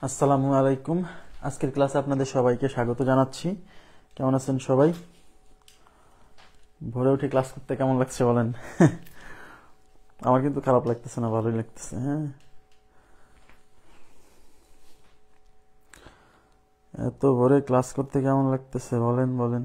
আসসালামু আলাইকুম। আজকের ক্লাসে আপনাদের সবাইকে স্বাগত জানাচ্ছি। কেমন আছেন সবাই? ভোরে উঠে ক্লাস করতে কেমন লাগছে বলেন? আমার কিন্তু খারাপ লাগতেছে না, ভালোই লাগতেছে। হ্যাঁ, এত ভোরে ক্লাস করতে কেমন লাগতেছে বলেন বলেন।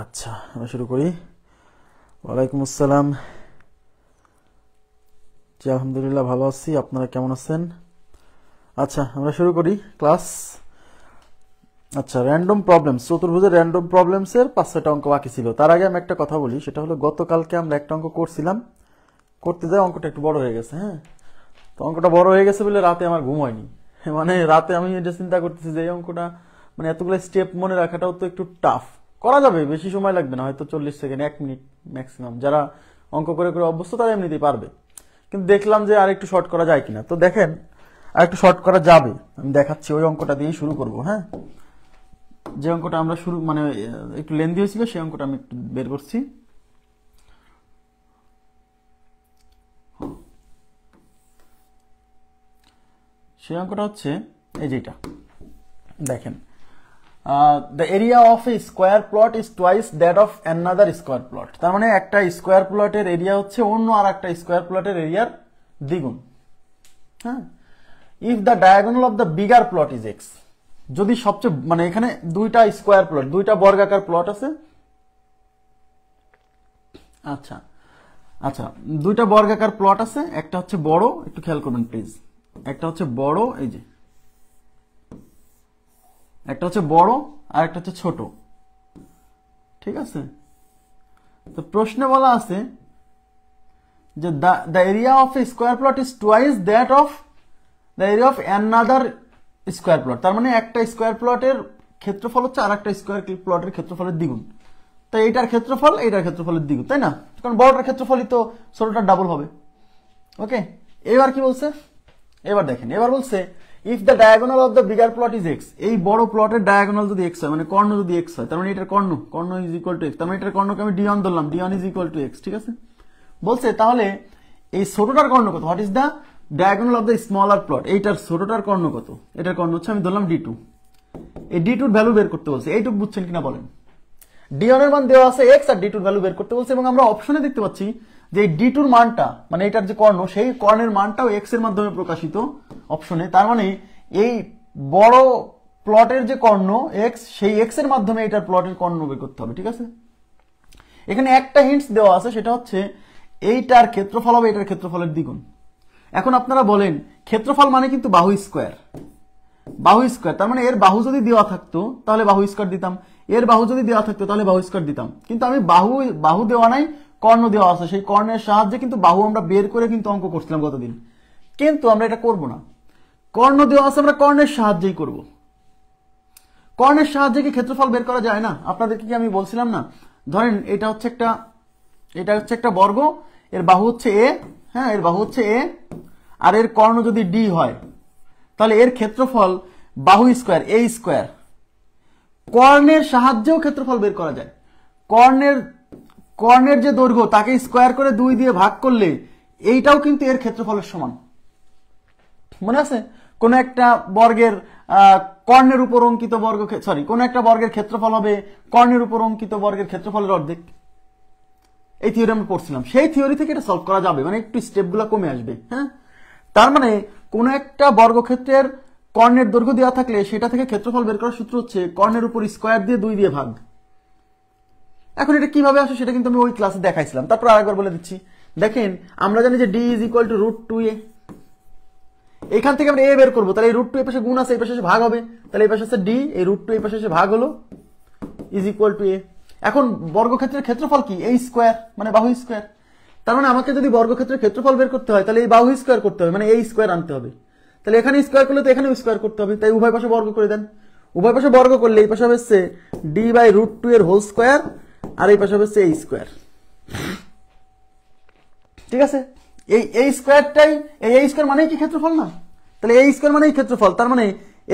আচ্ছা, আমরা শুরু করি। ওয়ালাইকুম আসসালাম। জি, আলহামদুলিল্লাহ ভালো আছি। আপনারা কেমন আছেন? আচ্ছা, আমরা শুরু করি ক্লাস। আচ্ছা, র্যান্ডম প্রবলেমস, চতুর্ভুজের র্যান্ডম প্রবলেমসের 5-6টা অঙ্ক বাকি ছিল। তার আগে আমি একটা কথা বলি, সেটা হলো গতকালকে আমরা একটা অঙ্ক করছিলাম, করতে যাই অঙ্কটা একটু বড় হয়ে গেছে। হ্যাঁ, তো অঙ্কটা বড় হয়ে গেছে বলে রাতে আমার ঘুম হয়নি। মানে রাতে আমি এটা চিন্তা করতেছি যে এই অঙ্কটা, মানে এতগুলো স্টেপ মনে রাখাটাও তো একটু টাফ। করা যাবে, বেশি সময় লাগবে না, হয়তো 40 সেকেন্ড 1 মিনিট ম্যাক্সিমাম। যারা অঙ্ক করে করে অভ্যস্ত তারা এমনিতেই পারবে। কিন্তু দেখলাম যে আর একটু শর্ট করা যায় কিনা। তো দেখেন, আর একটু শর্ট করা যাবে, আমি দেখাচ্ছি। ওই অঙ্কটা দিয়েই শুরু করব। হ্যাঁ, যে অঙ্কটা আমরা শুরু মানে একটু লেন্দি হয়েছিল, সেই অঙ্কটা আমি একটু বের করছি। সেই অঙ্কটা হচ্ছে এই যেটা দেখেন, the area of A square plot is twice that of another square plot. তার মানে একটা স্কোয়ার প্লটের এরিয়া হচ্ছে অন্য আর একটা স্কোয়ার প্লটের এরিয়ার দ্বিগুণ। হ্যাঁ, if the diagonal of the bigger plot is x, যদি সবচেয়ে মানে এখানে দুইটা স্কোয়ার প্লট, দুইটা বর্গাকার প্লট আছে। আচ্ছা আচ্ছা, দুইটা বর্গাকার প্লট আছে, একটা হচ্ছে বড়, একটু খেয়াল করবেন প্লিজ। একটা হচ্ছে বড়, এই যে একটা হচ্ছে বড় আর একটা হচ্ছে ছোট। ঠিক আছে, তো প্রশ্নে বলা আছে যে the area of A square plot is twice that of the area of another square plot. তার মানে একটা স্কোয়ার প্লটের ক্ষেত্রফল হচ্ছে আর একটা স্কোয়ার প্লটের ক্ষেত্রফলের দ্বিগুণ। তাই এইটার ক্ষেত্রফল এইটার ক্ষেত্রফলের দ্বিগুণ, তাই না? কারণ বড়টার ক্ষেত্রফলই তো ছোটটার ডাবল হবে। ওকে, এবার কি বলছে? এবার দেখেন, এবার বলছে if the diagonal of the bigger plot is x, এই বড় প্লটের ডায়াগোনাল যদি এক্স হয়, মানে কর্ণ যদি এক্স হয়, তার মানে এটার কর্ণ ইজ ইকুয়াল টু এক্স। তার মানে এটার কর্ণকে আমি d1 ধরলাম, d1 is equal two x. ঠিক আছে, বলছে তাহলে এই ছোটটার কর্ণ কত? What is the diagonal of the smaller plot? এইটার ছোটটার কর্ণ কত? এটার কর্ণ হচ্ছে আমি ধরলাম d2। এই d2 ভ্যালু বের করতে বলছে। এইটুকু বুঝছেন কিনা বলেন? d1 এর মান দেওয়া আছে x, আর d2 ভ্যালু বের করতে বলছে। এবং আমরা অপশনে দেখতে পাচ্ছি যে এই d2 এর মানটা, মানে এটার যে কর্ণ, সেই কর্ণের মানটাও x এর মাধ্যমে প্রকাশিত অপশনে। তার মানে এই বড় প্লটের যে কর্ণ x, সেই x এর মাধ্যমে এটার প্লটের কর্ণ বের করতে হবে। ঠিক আছে, এখানে একটা হিন্টস দেওয়া আছে, সেটা হচ্ছে এইটার ক্ষেত্রফল হবে এটার ক্ষেত্রফলের দ্বিগুণ। এখন আপনারা বলেন, ক্ষেত্রফল মানে কিন্তু বাহু স্কোয়ার। বাহু স্কোয়ার, তার মানে এর বাহু যদি দেওয়া থাকতো তাহলে বাহু স্কোয়ার দিতাম, এর বাহু যদি দেওয়া থাকতো তাহলে বাহু স্কোয়ার দিতাম। কিন্তু আমি বাহু দেওয়া নাই, কর্ণ দেওয়া আছে, সেই কর্ণের সাহায্যে কিন্তু বাহু আমরা বের করে কিন্তু অঙ্ক করছিলাম গতদিন। কিন্তু আমরা এটা করব না, কর্ণ দেওয়া আছে, আমরা কর্ণের সাহায্যেই করব। কর্ণের সাহায্যে কি ক্ষেত্রফল বের করা যায় না? আপনাদেরকে কি আমি বলছিলাম না, ধরেন এটা হচ্ছে একটা বর্গ, এর বাহু হচ্ছে এ, হ্যাঁ এর বাহু হচ্ছে এ, আর এর কর্ণ যদি ডি হয় তাহলে এর ক্ষেত্রফল বাহু স্কোয়ার এ স্কোয়ার। কর্ণের সাহায্যেও ক্ষেত্রফল বের করা যায়। কর্ণের যে দৈর্ঘ্য তাকে স্কোয়ার করে 2 দিয়ে ভাগ করলে এইটাও কিন্তু এর ক্ষেত্রফলের সমান। মনে আছে? কোন একটা বর্গের কর্ণের উপর অঙ্কিত কোন একটা বর্গের ক্ষেত্রফল হবে কর্ণের উপর অঙ্কিত বর্গের ক্ষেত্রফলের অর্ধেক। এই থিওরি আমরা পড়ছিলাম, সেই থিওরি থেকে এটা সলভ করা যাবে, মানে একটু স্টেপগুলো কমে আসবে। হ্যাঁ, তার মানে কোন একটা বর্গক্ষেত্রের কর্ণের দৈর্ঘ্য দেওয়া থাকলে সেটা থেকে ক্ষেত্রফল বের করার সূত্র হচ্ছে কর্ণের উপর স্কোয়ার দিয়ে 2 দিয়ে ভাগ। এখন এটা কিভাবে আসে সেটা কিন্তু আমি ওই ক্লাসে দেখাইছিলাম, তারপর আরেকবার বলে দিচ্ছি। দেখেন আমরা জানি যে d = √2a, এখান থেকে আমরা a বের করবো, তাহলে এই √2 এই পাশে গুণ আছে, এই পাশে এসে ভাগ হবে, তাহলে এই পাশে আছে d, এই √2 এই পাশে এসে ভাগ হলো = a। এখন বর্গক্ষেত্রের ক্ষেত্রফল কি? a স্কোয়ার, মানে বাহু স্কোয়ার। তার মানে আমাকে যদি বর্গক্ষেত্রের ক্ষেত্রফল বের করতে হয় তাহলে এই বাহু স্কোয়ার করতে হবে, মানে a স্কোয়ার আনতে হবে। তাহলে এখানে স্কোয়ার করলে তো এখানেও স্কোয়ার করতে হবে, তাই উভয় পাশে বর্গ করে দেন। উভয় পাশে বর্গ করলে এই পাশে হবে d/√2 এর হোল স্কোয়ার, আর এই পাশে হবে a স্কোয়ার। ঠিক আছে, এই স্কোয়ারটাই, এই স্কোয়ার মানেই কি ক্ষেত্রফল না? তাহলে এই স্কোয়ার মানেই ক্ষেত্রফল, তার মানে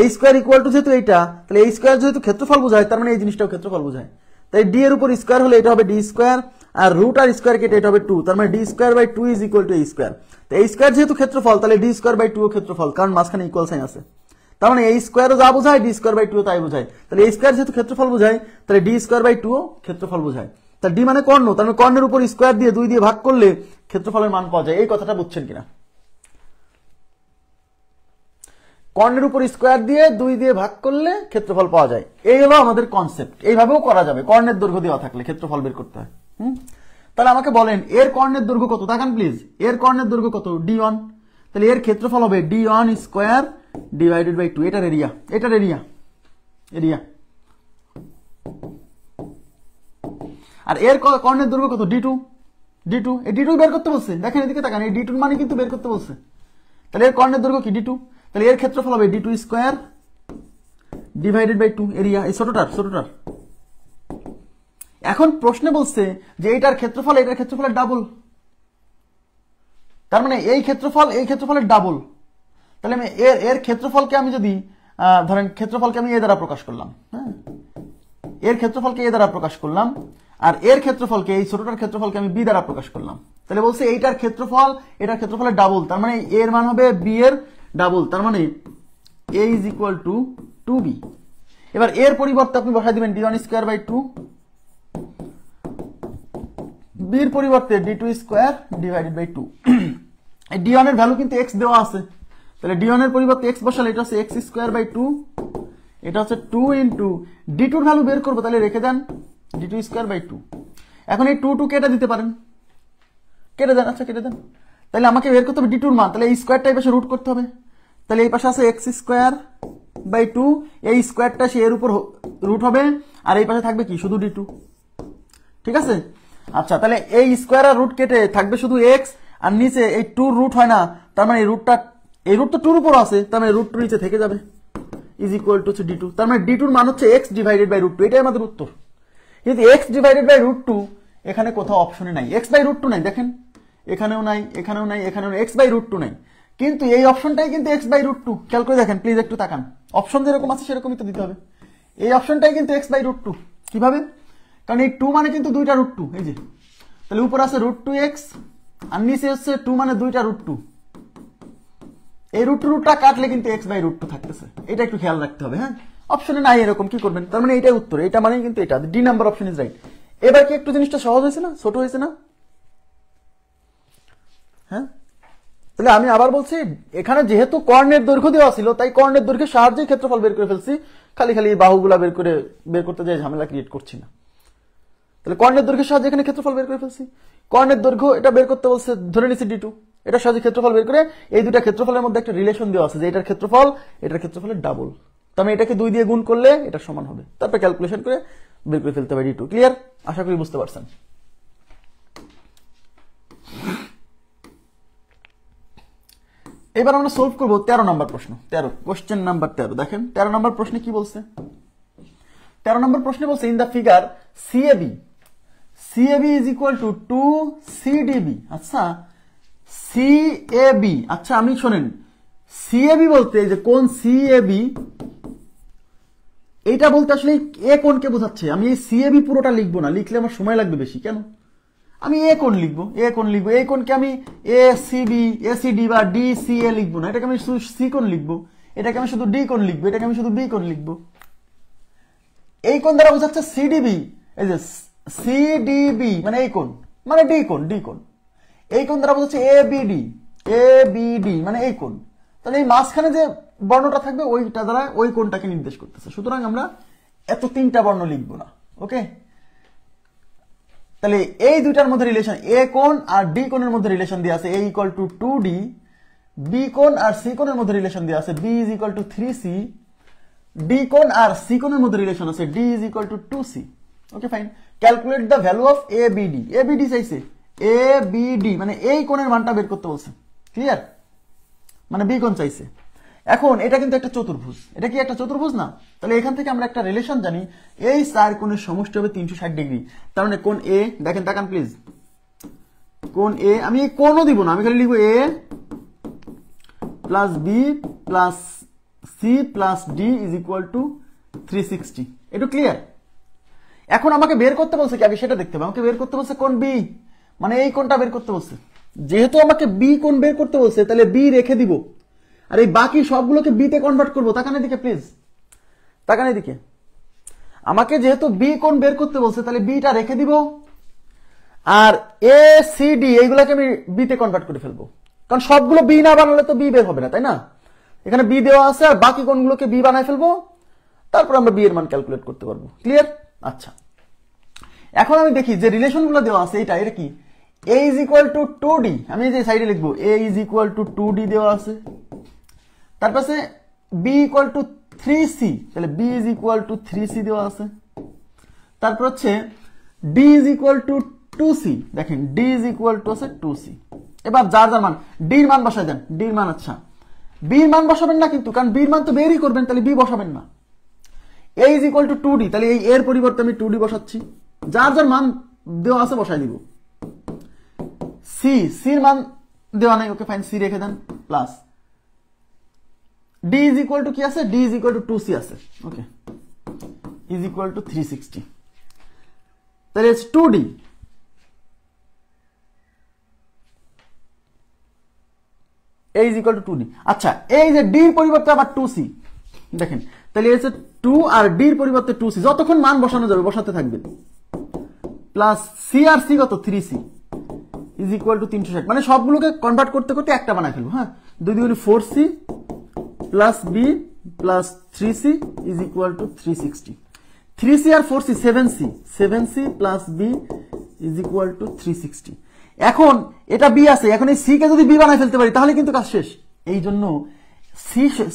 এই স্কোয়ার ইকুয়াল টু যেহেতু এইটা, তাহলে এই স্কোয়ার যেহেতু ক্ষেত্রফল বোঝায়, তার মানে এই জিনিসটাও ক্ষেত্রফল বোঝায়। তাই ডি এর উপর স্কোয়ার হলে এটা হবে d স্কোয়ার, আর রুট আর স্কোয়ার কেটে এটা হবে 2, তার মানে d²/2 = a স্কোয়ার। তো এই স্কোয়ার যেহেতু ক্ষেত্রফল, তাহলে d²/2 ও ক্ষেত্রফল, কারণ মাঝখানে ইকুয়াল সাইন আছে। তার মানে এই স্কোয়ারও যা বোঝায় d²/2 তাই বোঝায়। তাহলে এই স্কোয়ার যেহেতু ক্ষেত্রফল বোঝায়, তাহলে d²/2 ও ক্ষেত্রফল বোঝায়। তাহলে ডি মানে কর্ণ, তার মানে কর্ণের উপর স্কোয়ার দিয়ে 2 দিয়ে ভাগ করলে ক্ষেত্রফলের মান পাওয়া যায়। এই কথাটা বুঝছেন কিনা? কর্ণের উপর স্কোয়ার দিয়ে 2 দিয়ে ভাগ করলে ক্ষেত্রফল পাওয়া যায়, এই হলো আমাদের কনসেপ্ট। এইভাবেও করা যাবে, কর্ণের দৈর্ঘ্য দেওয়া থাকলে ক্ষেত্রফল বের করতে হয়। তাহলে আমাকে বলেন এর কর্ণের দৈর্ঘ্য কত? তাকান প্লিজ, এর কর্ণের দৈর্ঘ্য কত? d1। তাহলে এর ক্ষেত্রফল হবে d1² / 2, এটার এরিয়া, আর এর কর্ণের দৈর্ঘ্য কত? d2। এই d2 বের করতে বলছে, দেখেন এদিকে তাকান, এই d2 মানে কিন্তু বের করতে বলছে। তাহলে এর কর্ণের দৈর্ঘ্য কি? d2। তাহলে এর ক্ষেত্রফল হবে d2² / 2, এরিয়া এই ছোটটার। এখন প্রশ্নে বলছে যে এটার ক্ষেত্রফলের ডাবল, তার মানে এই ক্ষেত্রফলের ডাবল। তাহলে আমি এর ক্ষেত্রফলকে আমি যদি ধরেন ক্ষেত্রফলকে আমি এ দ্বারা প্রকাশ করলাম, হ্যাঁ এর ক্ষেত্রফলকে এ দ্বারা প্রকাশ করলাম, আর এর ক্ষেত্রফলকে, এই ছোটটার ক্ষেত্রফলকে আমি বি দ্বারা প্রকাশ করলাম। তাহলে বলছে এটার ক্ষেত্রফলের ডাবল, তার মানে এর মান হবে বি এর ডাবল, তার মানে a = 2b। এবার এর পরিবর্তে আপনি বসাই দিবেন d1² / 2, বির পরিবর্তে d2² / 2। এই d1 এর ভ্যালু কিন্তু x দেওয়া আছে, তাহলে d1 এর পরিবর্তে x বসালে এটা হচ্ছে x²/2, এটা হচ্ছে 2 × d2 এর ভ্যালু বের করবো, তাহলে রেখে দেন d2²/2। এখন এই 2 কেটে দিতে পারেন, কেটে দেন, আচ্ছা কেটে দেন। তাহলে আমাকে বের করতে হবে d2 এর মান, তাহলে এই স্কোয়ারটা এই পাশে রুট করতে হবে। তাহলে এই পাশে আছে x²/2, এই স্কোয়ারটা সে এর উপর রুট হবে, আর এই পাশে থাকবে কি? শুধু d2। ঠিক আছে, আচ্ছা তাহলে এই স্কোয়ার আর রুট কেটে থাকবে শুধু x, আর নিচে এই 2 রুট হয় না, তার মানে এই রুট তো 2 এর উপর আছে, তার মানে √2 নিচে থেকে যাবে = d2। তার মানে d2 এর মান হচ্ছে x /√2, এটাই আমাদের উত্তর। কিন্তু x /√2 এখানে কোথাও অপশনে নাই, x/√2 নাই, দেখেন এখানেও নাই, এখানেও নাই, এখানেও নাই, x/√2 নাই। কিন্তু এই অপশনটাই কিন্তু x/√2, খেয়াল করে দেখেন প্লিজ, একটু তাকান, অপশন যেরকম আছে সেরকমই তো দিতে হবে। এই অপশনটাই কিন্তু x/√2। কিভাবে? কারণ এই 2 মানে কিন্তু 2টা √2, এই যে, তাহলে উপর আছে √2x, আর নিচে হচ্ছে 2 মানে 2টা √2। এই √2টা কাটলে কিন্তু x/√2 থাকতেছে, এটা একটু খেয়াল রাখতে হবে। হ্যাঁ, অপশনে নাই এরকম, কি করবেন? তার মানে এটাই উত্তর, এটা মানে কিন্তু এটা D number option is right. এবার কি একটু জিনিসটা সহজ হয়েছে না, ছোট হয়েছে না? হ্যাঁ, তাহলে আমি আবার বলছি, এখানে যেহেতু কর্ণের দৈর্ঘ্য দেওয়া ছিল, তাই কর্ণের দৈর্ঘ্যের সাহায্যে ক্ষেত্রফল বের করে ফেলছি, খালি বাহুগুলা বের করতে যাই ঝামেলা ক্রিয়েট করছি না। তাহলে কর্ণের দৈর্ঘ্যের সাহায্যে এখানে ক্ষেত্রফল বের করে ফেলছি। কর্ণের দৈর্ঘ্য এটা বের করতে বলছে, ধরে নিচ্ছি d2, এটা সহজে ক্ষেত্রফল বের করে এই দুটা ক্ষেত্রফলের মধ্যে একটা রিলেশন দেওয়া আছে যে এটার ক্ষেত্রফলের ডাবল। তো আমি এটাকে 2 দিয়ে গুণ করলে এটা সমান হবে, তারপর ক্যালকুলেশন করে বের করে ফেলতে পারি। D2 clear? আশা করি বুঝতে পারছেন। এবার আমরা সলভ করব 13 নম্বর প্রশ্ন। 13 কোশ্চেন নাম্বার 13। দেখেন 13 নম্বর প্রশ্নে কি বলছে। 13 নম্বর প্রশ্নে বলছে in the figure CAB is equal to 2CDB। আচ্ছা CAB, আচ্ছা আমি শোনেন CAB বলতে যে কোন CAB, এইটা বলতে আসলে এ কোণকে বোঝাচ্ছে। আমি এই CAB পুরোটা লিখবো না, লিখলে আমার সময় লাগবে বেশি। কেন? আমি এ কোণ লিখবো। এই কোণকে আমি ACD বা DCA লিখবো না, এটাকে আমি C কোণ লিখবো, এটাকে আমি শুধু D কোণ লিখবো, এটাকে আমি শুধু B কোণ লিখবো। এই কোণ দ্বারা বোঝাচ্ছে CDB, এই যে CDB মানে এই কোণ, মানে D কোণ। এই কোণ দ্বারা বোঝাচ্ছে ABD মানে এই কোণ। তাহলে এই মাঝখানে যে বর্ণটা থাকবে ওইটা দ্বারা ওই কোণটাকে নির্দেশ করতেছে। সুতরাং আমরা এত 3টা বর্ণ লিখবো না। ওকে, তাহলে এই দুইটার মধ্যে রিলেশন, এ কোণ আর ডি কোণের মধ্যে রিলেশন দেওয়া আছে A equal to 2D, B কোণ আর সি কোণের মধ্যে রিলেশন দেওয়া আছে B is equal to 3C, D কোণ আর সি কোণের মধ্যে রিলেশন আছে D is equal to 2C। Okay fine, calculate the value of ABD চাইছে, ABD মানে এই কোণের মানটা বের করতে বলছে। ক্লিয়ার? মানে বি কোণ চাইছে। এখন এটা কিন্তু একটা চতুর্ভুজ, এটা কি একটা চতুর্ভুজ না? তাহলে এখান থেকে আমরা একটা রিলেশন জানি, এই 4 কোণের সমষ্টি হবে 360 ডিগ্রি। তার মানে কোণ এ, দেখেন তাকান প্লিজ, কোণ এ, আমি এই কোণও দিব না, আমি খালি লিখবো A plus B plus C plus D is equal two 360। এটা ক্লিয়ার? এখন আমাকে বের করতে বলছে কি, আগে সেটা দেখতে হবে। আমাকে বের করতে বলছে কোণ B, মানে এই কোণটা বের করতে বলছে। যেহেতু আমাকে B কোণ বের করতে বলছে, তাহলে B রেখে দিব, আর এই বাকি সবগুলোকে B তে কনভার্ট করবো। তাকান এদিকে প্লিজ, তাকান এদিকে। আমাকে যেহেতু B কোণ বের করতে বলছে, তাহলে বিটা রেখে দিব, আর ACD এইগুলোকে আমি B তে কনভার্ট করে ফেলবো। কারণ সবগুলো B না বানালে তো B বের হবে না, তাই না? এখানে B দেওয়া আছে, আর বাকি কোণগুলোকে B বানায় ফেলবো, তারপর আমরা B এর মান ক্যালকুলেট করতে পারবো। ক্লিয়ার? আচ্ছা, এখন আমি দেখি যে রিলেশনগুলো দেওয়া আছে, এটা কি A is equal to 2D, আমি এই যে সাইডে লিখবো A is equal to 2D দেওয়া আছে। তারপরে B equal to 3C, তাহলে B is equal to 3C দেওয়া আছে। তারপর হচ্ছে D is equal to 2C, দেখেন D is equal to আছে 2C। এবার যার যার মান, D এর মান বসাই দেন, D এর মান, আচ্ছা B এর মান বসাবেন না কিন্তু, কারণ B এর মান তো বেরই করবেন, তাহলে B বসাবেন না। A is equal to 2D, তাহলে এই এর পরিবর্তে আমি 2D বসাচ্ছি। যার যার মান দেওয়া আছে বসাই দিব। C এর মান দেওয়া নাই, ওকে ফাইন, C রেখে দেন, plus D is equal to কি আছে, D is equal to 2C আছে। ওকে, is equal to 360, তাহলে 2D, A is equal to 2D। আচ্ছা, এই যে D এর পরিবর্তে আবার 2C, দেখেন তাহলে এই যে 2 আর D এর পরিবর্তে 2C, যতক্ষণ মান বসানো যাবে বসাতে থাকবেন, প্লাস C আর C কত 3C is equal to 360, মানে সবগুলোকে কনভার্ট করতে করতে একটা বানায় ফেলবো। হ্যাঁ, 2 2 4C plus B plus 3C is equal to 360। 3C আর 4C 7C plus B is equal to 360। এখন এটা B আছে, এখন এই C কে যদি B বানায় ফেলতে পারি তাহলে কিন্তু কাজ শেষ। এই জন্য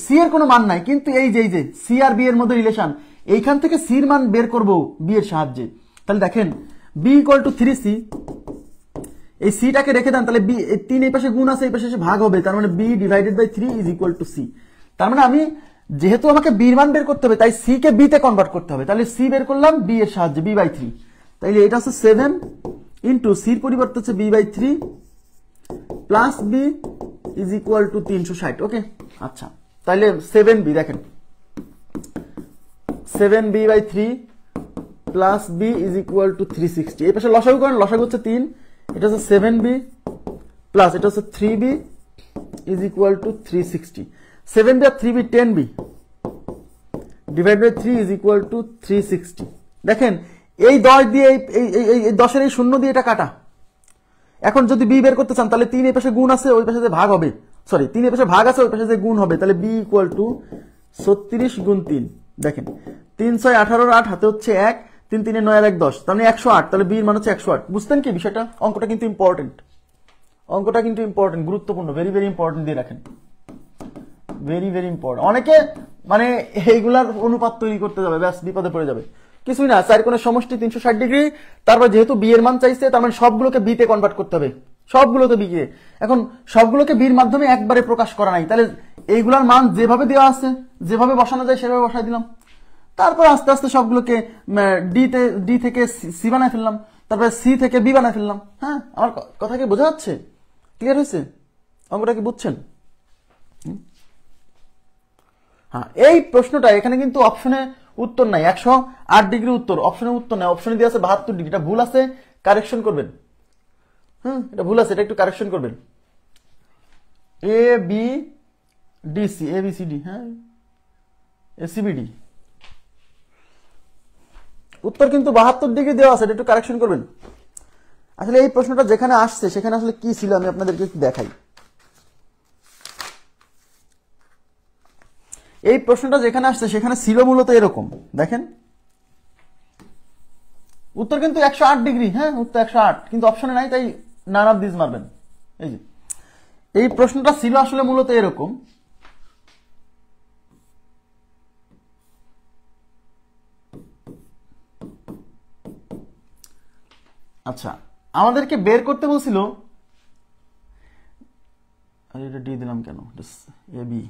C এর কোনো মান নাই, কিন্তু এই যে C আর B এর মধ্যে রিলেশন, এইখান থেকে C এর মান বের করব B এর সাহায্যে। তাহলে দেখেন B equal to 3C, এই C টাকে রেখে দেন, তাহলে B 3 এই পাশে গুণ আছে, এই পাশে এসে ভাগ হবে, তার মানে B divided by 3 is equal to C। তার মানে আমি যেহেতু আমাকে B এর মান বের করতে হবে, তাই C কে B তে কনভার্ট করতে হবে। তাহলে C বের করলাম B এর সাহায্যে, B বাই 3। তাইলে এটা হচ্ছে 7 ইন্টু C এর পরিবর্তে হচ্ছে B by 3 plus B is equal to 360। Okay, আচ্ছা তাইলে 7B, দেখেন 7B by 3 plus B is equal to 360। এই পাশে লসাগু করেন, লসাগু হচ্ছে 3, এটা হচ্ছে 7B প্লাস এটা হচ্ছে 3B is equal to 360। 7B আর 3B 10B divide by 3 is equal to 360। দেখেন এই 10 দিয়ে এই 10 এর এই শূন্য দিয়ে এটা কাটা। এখন যদি B বের করতে চান, তাহলে 3 এই পাশে গুণ আছে, ওই পাশে যে ভাগ হবে, সরি 3 এই পাশে ভাগ আছে, ওই পাশে যে গুণ হবে, তাহলে B equal to 36 গুণ 3। দেখেন 3 6 18 8 হাতে হচ্ছে 1, 3 3 9 আর 1 10, তার মানে 108। তাহলে B এর মান হচ্ছে 108। বুঝতেন কি বিষয়টা? অঙ্কটা কিন্তু ইম্পর্টেন্ট, অঙ্কটা কিন্তু ইম্পর্টেন্ট, গুরুত্বপূর্ণ, ভেরি ভেরি ইম্পর্টেন্ট দিয়ে রাখেন, ভেরি ভেরি ইম্পর্টেন্ট। অনেকে মানে এইগুলার অনুপাত তৈরি করতে যাবে, ব্যাস বিপদে পড়ে যাবে। কিছুই না, চার কোণের সমষ্টি 360 ডিগ্রি, তারপর যেহেতু বি এর মান চাইছে তার মানে সবগুলোকে বি তে কনভার্ট করতে হবে, সবগুলোকে বি কে। এখন সবগুলোকে বির মাধ্যমে একবারে প্রকাশ করা নাই, তাহলে এইগুলার মান যেভাবে দেওয়া আছে, যেভাবে বসানো যায় সেভাবে বসাই দিলাম। তারপর আস্তে আস্তে সবগুলোকে ডি থেকে সি বানায় ফেললাম, তারপরে সি থেকে বি বানায় ফেললাম। হ্যাঁ, আমার কথা কি বোঝা যাচ্ছে? ক্লিয়ার হয়েছে? অঙ্কটা কি বুঝছেন? হ্যাঁ, এই প্রশ্নটা এখানে কিন্তু অপশনে উত্তর নাই, 108 ডিগ্রি উত্তর, অপশনের উত্তর নাই, অপশনে দিয়ে আছে 72 ডিগ্রি। এটা ভুল আছে, কারেকশন করবেন। এটা ভুল আছে, এটা একটু কারেকশন করবেন। A B D C, A B C D, হ্যাঁ এসিবিডি, উত্তর কিন্তু 72 ডিগ্রি দেওয়া আছে, এটা একটু কারেকশন করবেন। আসলে এই প্রশ্নটা যেখানে আসছে সেখানে আসলে কি ছিল আমি আপনাদেরকে একটু দেখাই। এই প্রশ্নটা যেখানে আসছে সেখানে ছিল মূলত এরকম, দেখেন উত্তর কিন্তু 108 ডিগ্রি, হ্যাঁ উত্তর 108, কিন্তু অপশনে নাই, তাই নান অফ দিস মারবেন। এই যে এই প্রশ্নটা ছিল আসলে মূলত এরকম, আচ্ছা আমাদেরকে বের করতে বলছিল, আরে এটা ডি দিলাম কেন, এ বি,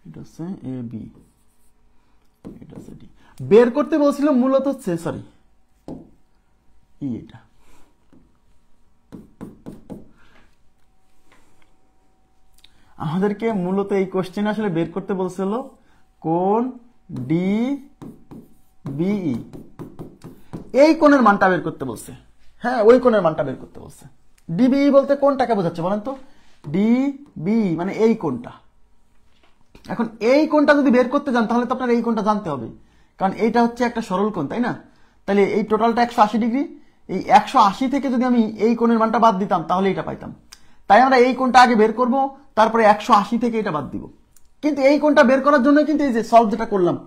এটা হচ্ছে এ বি, এটা হচ্ছে ডি। বের করতে বলছিল মূলত হচ্ছে, সরি ই, এটা আমাদেরকে মূলত এই কোশ্চেন আসলে বের করতে বলছিল কোণ ডি বিই, এই কোণের মানটা বের করতে বলছে। হ্যাঁ, ওই কোণের মানটা বের করতে বলছে। ডিবিই বলতে কোনটাকে বোঝাচ্ছে বলেন তো? ডিবি মানে এই কোণটা। এখন এই কোণটা যদি বের করতে যান তাহলে তো আপনার এই কোণটা জানতে হবে, কারণ এইটা হচ্ছে একটা সরল কোণ, তাই না? তাহলে এই টোটালটা 180 ডিগ্রি, এই 180 থেকে যদি আমি এই কোণের মানটা বাদ দিতাম তাহলে এটা পাইতাম। তাই আমরা এই কোণটা আগে বের করব, তারপরে 180 থেকে এটা বাদ দিব। কিন্তু এই কোণটা বের করার জন্য কিন্তু এই যে সলভ যেটা করলাম,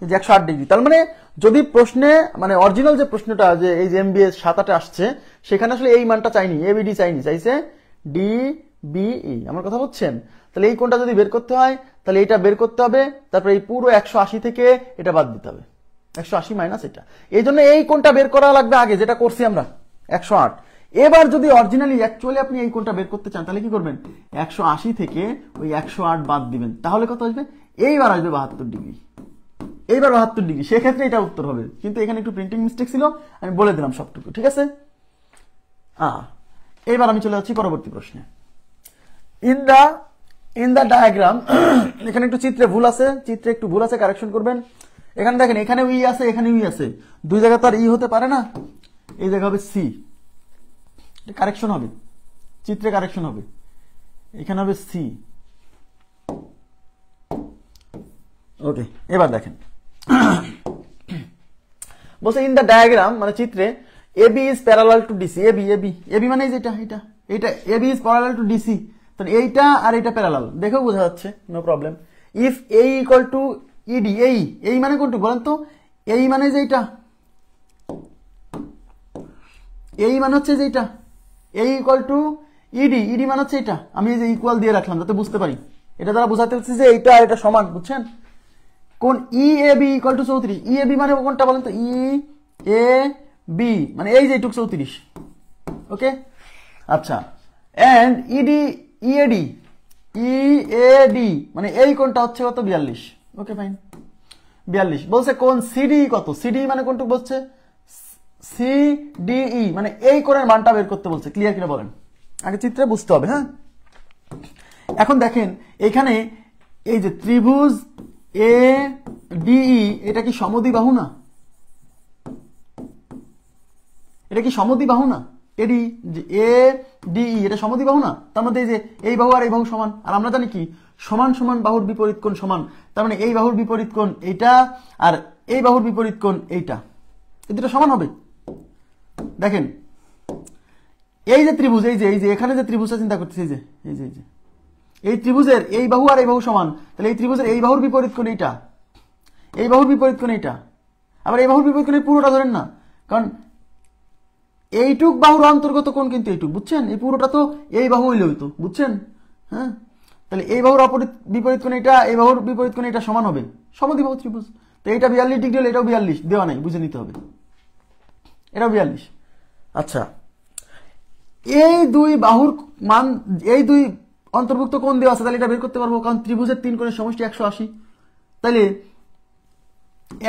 এই যে 108 ডিগ্রি, তার মানে যদি প্রশ্নে মানে অরিজিনাল যে প্রশ্নটা যে এই যে এমবিএস 7-8 আসছে সেখানে আসলে এই মানটা চাইনি, এবিডি চাইনি, চাইছে ডি বিই। আমার কথা বুঝছেন? তাহলে এই কোণটা যদি বের করতে হয় তাহলে এইটা বের করতে হবে, তারপরে এই পুরো 180 থেকে এটা বাদ দিতে হবে, 180 মাইনাস এটা। এই জন্য এই কোণটা বের করা লাগবে আগে, যেটা করছি আমরা 108। এবার যদি অরিজিনালি অ্যাকচুয়ালি আপনি এই কোণটা বের করতে চান তাহলে কি করবেন? 180 থেকে ওই 108 বাদ দিবেন, তাহলে কত আসবে? এইবার আসবে 72 ডিগ্রি, এইবার 72 ডিগ্রি, সেক্ষেত্রে এটা উত্তর হবে। কিন্তু এখানে একটু প্রিন্টিং মিস্টেক ছিল, আমি বলে দিলাম সবটুকু, ঠিক আছে? এইবার আমি চলে যাচ্ছি পরবর্তী প্রশ্নে। ইন দা ডায়াগ্রাম, এখানে একটু চিত্রে ভুল আছে, চিত্রে একটু ভুল আছে, কারেকশন করবেন। এখানে দেখেন, এখানে ই আছে, এখানে ই আছে, দুই জায়গা তো আর ই হতে পারে না, এই জায়গা হবে সি, কারেকশন হবে, চিত্রে কারেকশন হবে, এখানে হবে সি। ওকে, এবার দেখেন বলছে ইন দা ডায়াগ্রাম মানে চিত্রে AB is parallel to DC, AB মানে যেটা এটা এটা AB is parallel to DC, তাহলে এইটা আর এটা প্যারালাল, দেখেও বোঝা যাচ্ছে, no problem. If A equal to ED, এই মানে কোনটুকু বলেন তো? এই মানে যেটা, এই মানে হচ্ছে যেটা, এ ইকুয়াল টু ইডি মানে হচ্ছে এটা, আমি এই যে ইকুয়াল দিয়ে রাখলাম যাতে বুঝতে পারি, এটা দ্বারা বোঝাতে হচ্ছে যে এইটা এটা সমান, বুঝছেন? কোন E A B equal to 34, E A B মানে কোনটা বলেন তো? ই এ বি মানে এই যে এইটুক 34, ওকে আচ্ছা। এন্ড ইডি ইএডি, ইএডি মানে এই কোনটা হচ্ছে কত? 42, ওকে ফাইন 42। বলছে কোন সিডি কত? সিডি মানে কোনটুকু বলছে? সিডিই মানে এই কোণের মানটা বের করতে বলছে। ক্লিয়ার কিনা বলেন? আগে চিত্রে বুঝতে হবে। হ্যাঁ, এখন দেখেন এখানে এই যে ত্রিভুজ এ ডিই, এটা কি সমদ্বিবাহু না? এটা কি সমদ্বিবাহু না? এডি এ ডিই এটা সমদ্বিবাহু না? তার মধ্যে এই যে এই বাহু আর এই বাহু সমান, আর আমরা জানি কি সমান সমান বাহুর বিপরীত কোণ সমান, তার মানে এই বাহুর বিপরীত কোণ এইটা আর এই বাহুর বিপরীত কোণ এইটা, এই দুটো সমান হবে। দেখেন এই যে ত্রিভুজ, এই যে এখানে যে ত্রিভুজটা চিন্তা করতেছি, এই যে এই ত্রিভুজের এই বাহু আর এই বাহু সমান, তাহলে এই ত্রিভুজের এই বাহুর বিপরীত কোণ এইটা, এই বাহুর বিপরীত কোণ এইটা, আবার এই বাহুর বিপরীত কোণ পুরোটা ধরেন না, কারণ এইটুক বাহুর অন্তর্গত কোণ কিন্তু এইটুক, বুঝছেন? এই পুরোটা তো এই বাহু হইলে হইতো, বুঝছেন? হ্যাঁ, তাহলে এই বাহুর বিপরীত কোণ এটা, এই বাহুর বিপরীত কোণ এটা সমান হবে, সমদ্বিবাহু ত্রিভুজ। তো এটা 42 ডিগ্রি হলে এটাও 42 দেওয়া নাই, বুঝে নিতে হবে, এটাও 42। আচ্ছা, এই দুই বাহুর মান, এই দুই অন্তর্ভুক্ত কোণ দেওয়া আছে, তাহলে এটা বের করতে পারবো, কারণ ত্রিভুজের 3 কোণের সমষ্টি 180। তাহলে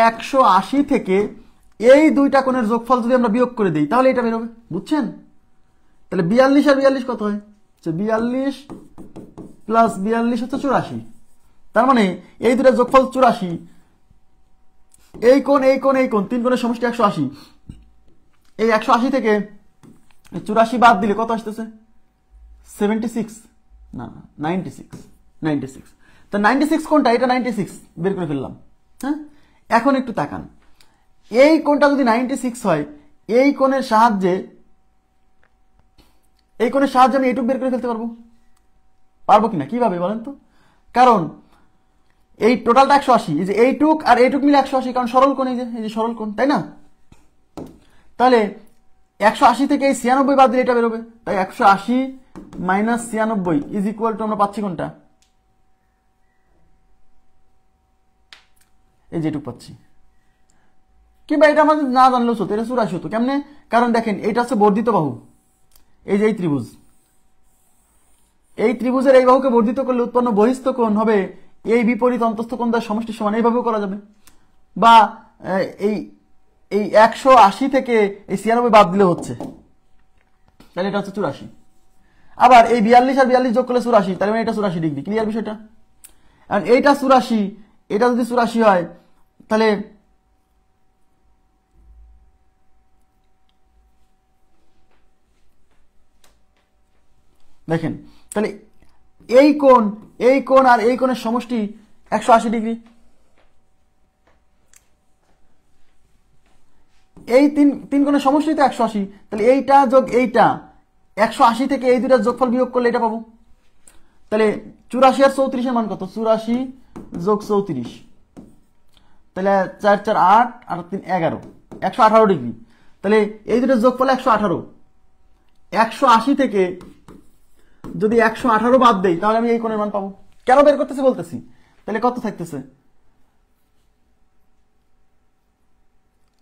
180 থেকে এই দুইটা কোণের যোগফল যদি আমরা বিয়োগ করে দিই তাহলে এটা বেরোবে, বুঝছেন? তাহলে 42 আর 42 কত হয়? 42 প্লাস 42 হচ্ছে 84। তার মানে এই দুটা যোগফল 84। এই কোণ, এই কোণ, এই কোণ, 3 কোণের সমষ্টি 180। এই 180 থেকে 84 বাদ দিলে কত আসতেছে? 76, না 96। তো 96 কোণটা, এটা 96 বের করে ফেললাম। হ্যাঁ, এখন একটু তাকান, এই কোণটা যদি 96 হয়, এই কোণের সাহায্যে আমি এইটুক বের করে ফেলতে পারবো কিনা? কিভাবে বলেন তো? কারণ এই টোটালটা 180, এই যে এইটুক আর এইটুক মিলে 180, কারণ সরল কোণ, এই যে সরল কোণ, তাই না? তাহলে 180 থেকে এই 96 বাদ দিলে এটা বেরোবে। তাই 180 মাইনাস 96 ইজ ইকুয়াল টু, আমরা পাচ্ছি কোনটা? এই যেটুক পাচ্ছি। কিংবা এটা আমাদের না জানলেও হতো, এটা 84 হতো। কেমনে? কারণ দেখেন, এটা হচ্ছে বর্ধিত বাহু, এই যে এই ত্রিভুজ, এই ত্রিভুজের এই বাহুকে বর্ধিত করলে উৎপন্ন বহিস্থ কোণ হবে এই বিপরীত অন্তস্থ কোণ দ্বারা সমষ্টির সমান। এইভাবেও করা যাবে। বা এই 180 থেকে এই 96 বাদ দিলে হচ্ছে, তাহলে এটা হচ্ছে 84। আবার এই 42 আর 42 যোগ করলে 84, তাহলে এটা 84 ডিগ্রি। ক্লিয়ার বিষয়টা? আর এইটা 84, এটা যদি 84 হয়, তাহলে দেখেন, তাহলে এই কোণ আর এই কোণের সমষ্টি 180 ডিগ্রি। এই তিন কোণের সমষ্টি তো 180, তাহলে এইটা যোগ এইটা 180 থেকে এই দুটার যোগফল বিয়োগ করলে এটা পাবো। তাহলে 84 আর 34 এর মান কত? 84 যোগ 34, তাহলে 4 4 8 আর 3 11, 118 ডিগ্রি। তাহলে এই দুটার যোগফল 118। 180 থেকে যদি 118 বাদ দেই তাহলে আমি এই কোণের মান পাবো। কেন বের করতেছি বলতেছি। তাহলে কত থাকতেছে?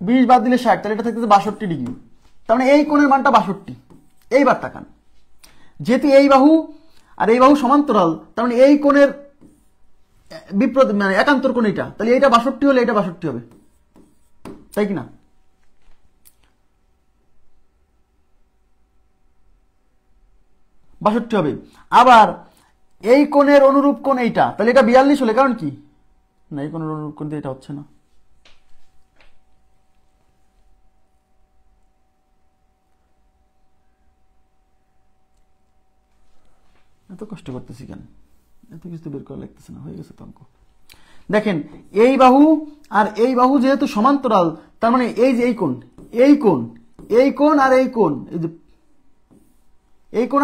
20 বাদ দিলে 60, তাহলে এটা থাকতেছে 62 ডিগ্রি। তার মানে এই কোণের মানটা 62। এইবার তাকান, যেহেতু এই বাহু আর এই বাহু সমান্তরাল, তার মানে এই কোণের মানে একান্তর কোণ এটা, তাহলে এইটা 62 হলে এটা 62 হবে, তাই কিনা? বাষট্টি হবে। আবার এই কোণের অনুরূপ কোণ এইটা, তাহলে এটা 42 হলে, কারণ কি না, এই কোণের অনুরূপ কোণ দিয়ে এটা হচ্ছে না। এত কষ্ট করতেছি কেন? এত কিছু বের করা লাগতেছে না, হয়ে গেছে তো অঙ্ক। দেখেন, এই বাহু আর এই বাহু যেহেতু সমান্তরাল, তার মানে এই যে এই কোণ আর এই কোণ, এই কোণ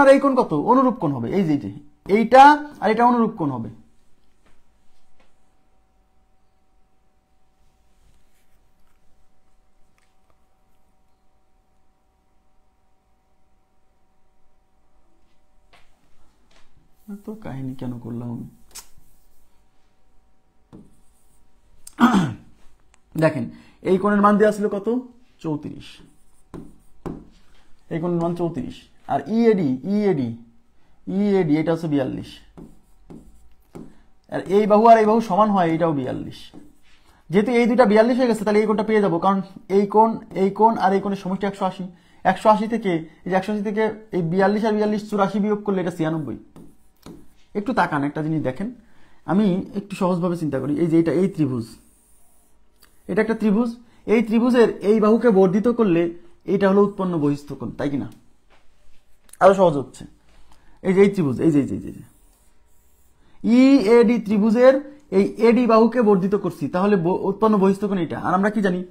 আর এই কোণ কত? অনুরূপ কোণ হবে। এই যে এইটা আর এটা অনুরূপ কোণ হবে। তো কাহিনী কেন করলাম আমি? দেখেন, এই কোণের মান দেওয়া ছিল কত? 34। এই কোণের মান 34। আর ইএডি এটা হচ্ছে 42। আর এই বাহু সমান হয়, এটাও 42। যেহেতু এই দুইটা 42 হয়ে গেছে, তাহলে এই কোণটা পেয়ে যাবো, কারণ এই কোণ আর এই কোণের সমষ্টি 180। 180 থেকে এই যে 180 থেকে এই 42 আর 42 84 বিয়োগ করলে এটা 96। একটু তাকান, একটা জিনিস দেখেন, আমি একটু সহজভাবে চিন্তা করি। এই যে এই ত্রিভুজ, এটা একটা ত্রিভুজ, এই ত্রিভুজের এই বাহুকে বর্ধিত করলে এটা হলো উৎপন্ন বহিস্থ কোণ, তাই কিনা? আরো সহজ হচ্ছে। এই যে এই ত্রিভুজ, এই যে ইএডি ত্রিভুজের এই এডি বাহুকে বর্ধিত করছি, তাহলে উৎপন্ন বহিস্থ কোণ এটা। আর আমরা কি জানি,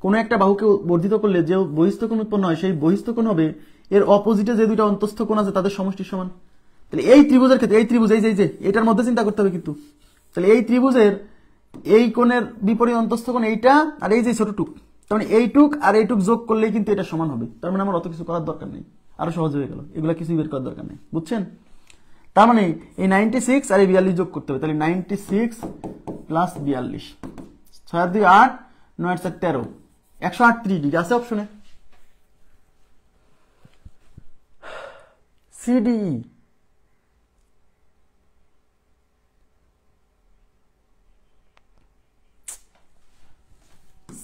কোন একটা বাহুকে বর্ধিত করলে যে বহিস্থ কোণ উৎপন্ন হয়, সেই বহিস্থ কোণ হবে এর অপোজিটে যে দুইটা অন্তস্থ কোণ আছে তাদের সমষ্টির সমান। তাহলে এই ত্রিভুজের ক্ষেত্রে, এই ত্রিভুজ এই যে এটার মধ্যে চিন্তা করতে হবে কিন্তু। তাহলে এই ত্রিভুজের এই কোণের বিপরীত অন্তস্থ কোণ এইটা, আর এই যে ছোটটুক তার মানে এইটুক আর এইটুক যোগ করলেই কিন্তু এটা সমান হবে। তার মানে আমার অত কিছু করার দরকার নেই, আরো সহজ হয়ে গেল, এগুলা কিছুই বের করার দরকার নেই, বুঝছেন? তার মানে এই 96 আর এই 42 যোগ করতে হবে, তাহলে 96 প্লাস 42, 6 আর 2 8, 9 আর 4 13, 138 ডিগ্রি আছে অপশনে। সিডিই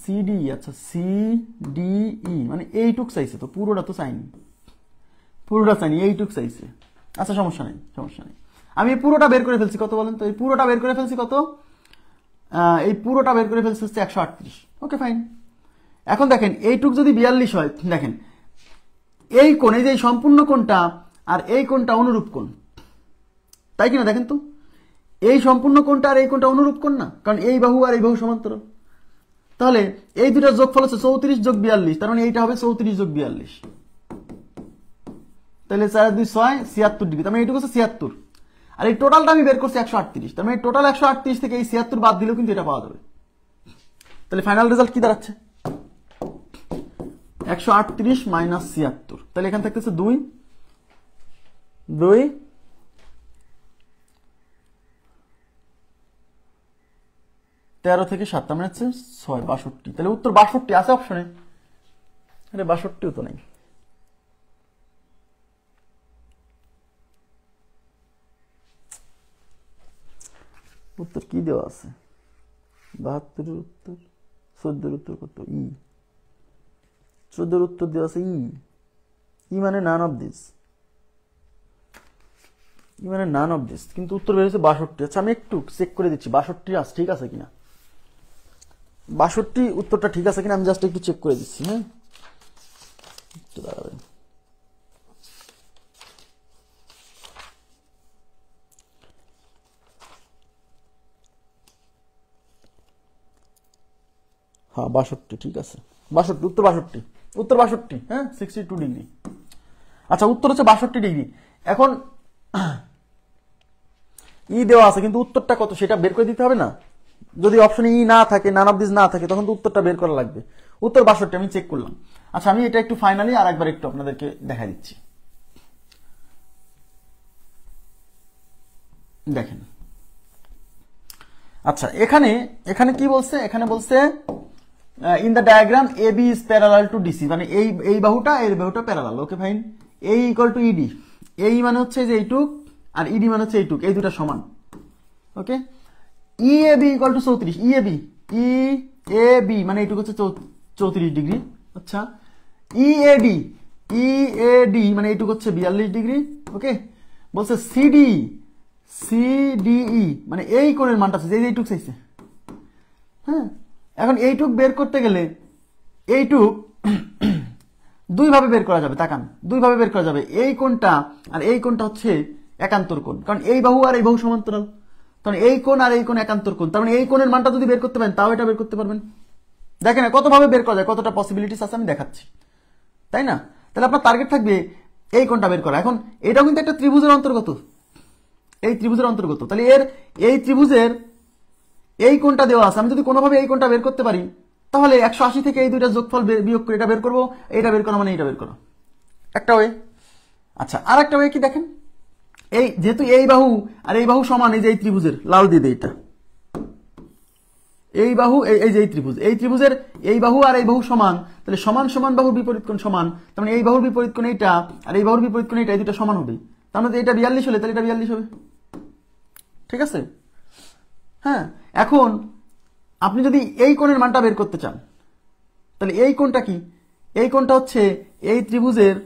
সিডি, আচ্ছা সিডিই মানে এইটুক চাইছে, তো পুরোটা তো চাইনি, পুরোটা চাইনি, এইটুক চাইছে। আচ্ছা সমস্যা নেই, সমস্যা নেই, আমি পুরোটা বের করে ফেলছি কত বলেন তো, এই পুরোটা বের করে ফেলছি কত, এই পুরোটা বের করে ফেলছি হচ্ছে 138। Okay fine. এখন দেখেন এইটুক যদি 42 হয়, দেখেন এই কোণ, এই যে সম্পূর্ণ কোণটা আর এই কোণটা অনুরূপ কোণ, তাই কিনা দেখেন তো, এই সম্পূর্ণ কোণটা আর এই কোণটা অনুরূপ কোণ না, কারণ এই বাহু আর এই বাহু সমান্তরাল। তাহলে এই দুটার যোগফল হচ্ছে 34 যোগ 42, তার মানে এইটা হবে 34 যোগ 42, তাহলে 4 2 6 76 ডিগ্রি, তার মানে এইটুকু হচ্ছে 76, আর এই টোটালটা আমি বের করছি 138, তার মানে টোটাল 138 থেকে এই 76 বাদ দিলেও কিন্তু এটা পাওয়া যাবে। তাহলে ফাইনাল রেজাল্ট কি দাঁড়াচ্ছে, 138 মাইনাস 76, তাহলে এখানে থাকতেছে 2 2 13 থেকে 7, তার মানে হচ্ছে 6 62, তাহলে উত্তর 62 আছে অপশনে। আরে 62 তো নেই, উত্তর কি দেওয়া আছে, 72 এর উত্তর, 14 এর উত্তর কত, ই 14 এর উত্তর দেওয়া আছে ই মানে নান অফ দিস, ই মানে নান অফ দিস, কিন্তু উত্তর বেরিয়েছে 62। আচ্ছা আমি একটু চেক করে দিচ্ছি 62 আছে ঠিক আছে কিনা, 62 উত্তরটা ঠিক আছে কিনা আমি জাস্ট একটু চেক করে দিচ্ছি। হ্যাঁ একটু দাঁড়াবেন, হ্যাঁ 62 ঠিক আছে, 62 উত্তর 62, উত্তর 62, হ্যাঁ 62 ডিগ্রি। আচ্ছা উত্তর হচ্ছে 62 ডিগ্রি। এখন ই দেওয়া আছে কিন্তু উত্তরটা কত সেটা বের করে দিতে হবে না, যদি অপশনে ই না থাকে, নান অফ দিস না থাকে, তখন তো উত্তরটা বের করা লাগবে। উত্তর 62 আমি চেক করলাম। আচ্ছা আমি এটা একটু ফাইনালি আর একবার একটু আপনাদেরকে দেখা দিচ্ছি, দেখেন। আচ্ছা এখানে এখানে কি বলছে, এখানে বলছে in the diagram A B is parallel to DC, মানে এই বাহুটা এই বাহুটা প্যারালাল। ওকে ফাইন, এই ইকুয়াল টু ইডি, এই মানে হচ্ছে যে এইটুক আর ইডি মানে হচ্ছে এইটুক, এই দুটা সমান। Okay, E A B equal to 34, E A B মানে এইটুক হচ্ছে 34 ডিগ্রি। আচ্ছা ই এ ডি মানে এইটুক হচ্ছে 42 ডিগ্রি। ওকে, বলছে সিডিই মানে এই কোণের মানটা আছে, এইটুক চাইছে। হ্যাঁ, এখন এইটুক বের করতে গেলে এইটুক দুই ভাবে বের করা যাবে, তাকান দুই ভাবে বের করা যাবে, এই কোণটা আর এই কোণটা হচ্ছে একান্তর কোণ, কারণ এই বাহু আর এই বাহু সমান্তরাল, কারণ এই কোণ আর এই কোণ একান্তর কোণ, তার মানে এই কোণের মানটা যদি বের করতে পারেন তাও এটা বের করতে পারবেন। দেখেন কত ভাবে বের করা যায়, কতটা পসিবিলিটিস আছে আমি দেখাচ্ছি, তাই না? তাহলে আপনার টার্গেট থাকবে এই কোণটা বের করা। এখন এটাও কিন্তু একটা ত্রিভুজের অন্তর্গত, এই ত্রিভুজের অন্তর্গত, তাহলে এর এই ত্রিভুজের এই কোণটা দেওয়া আছে, আমি যদি কোনোভাবে এই কোণটা বের করতে পারি তাহলে 180 থেকে এই দুইটা যোগফল বিয়োগ করে এটা বের করবো, এটা বের করা মানে এটা বের করা, একটা ওয়ে। আচ্ছা আর একটা ওয়ে কি দেখেন, এই যেহেতু এই বাহু আর এই বাহু সমান, এই যে এই ত্রিভুজের লাল দিয়ে দেই এটা, এই বাহু এই যে এই ত্রিভুজের এই বাহু আর এই বাহু সমান, তাহলে সমান সমান বাহুর বিপরীত কোণ সমান, তার মানে এই বাহুর বিপরীত কোণ এইটা আর এই বাহুর বিপরীত কোণ এইটা, এই দুটো সমান হবে, তার মানে এটা 42 হলে তাহলে এটা 42 হবে। ঠিক আছে? হ্যাঁ, এখন আপনি যদি এই কোণের মানটা বের করতে চান তাহলে এই কোণটা কি, এই কোণটা হচ্ছে এই ত্রিভুজের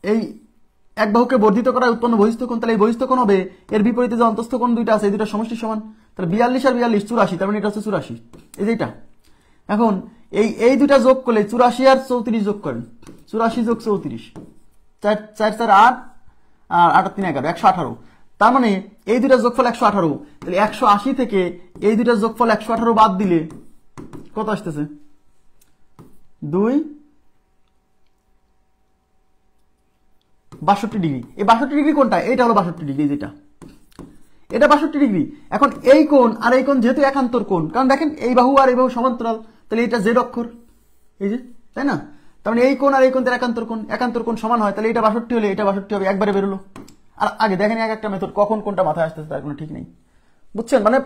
এই এক বাহুকে বর্ধিত করায় উৎপন্ন বহিস্থ কোণ, তাহলে এই বহিস্থ কোণ হবে এর বিপরীতে যে অন্তস্থ কোণ দুইটা আছে এই দুটো সমষ্টি সমান, তাহলে 42 আর 42 84, তার মানে এটা হচ্ছে 84, এই যে এটা। এখন এই দুটা যোগ করলে 84 আর 34 যোগ করেন, 84 যোগ 34 4 4 4 8 আর 8 3 11 118, তার মানে এই দুটা যোগফল 118, তাহলে 180 থেকে এই দুটা যোগফল 118 বাদ দিলে কত আসতেছে, 2 62 ডিগ্রি। এই 62 ডিগ্রি কোনটা, এটা হলো 62 ডিগ্রি, যেটা এটা 62 ডিগ্রি। এখন এই কোণ আর এই কোণ যেহেতু একান্তর কোণ, কারণ দেখেন এই বাহু আর এই বাহু সমান্তরাল, তাহলে এটা জেড অক্ষর, এই যে, তাই না? তার মানে এই কোণ আর এই কোণ একান্তর কোণ সমান হয়, তাহলে এটা 62 হলে এটা 62 হবে, একবারে বেরোলো। আর আগে দেখেন এক একটা মেথড কখন কোনটা মাথায় আসতেছে তার কোনো ঠিক নেই, বুঝছেন? মানে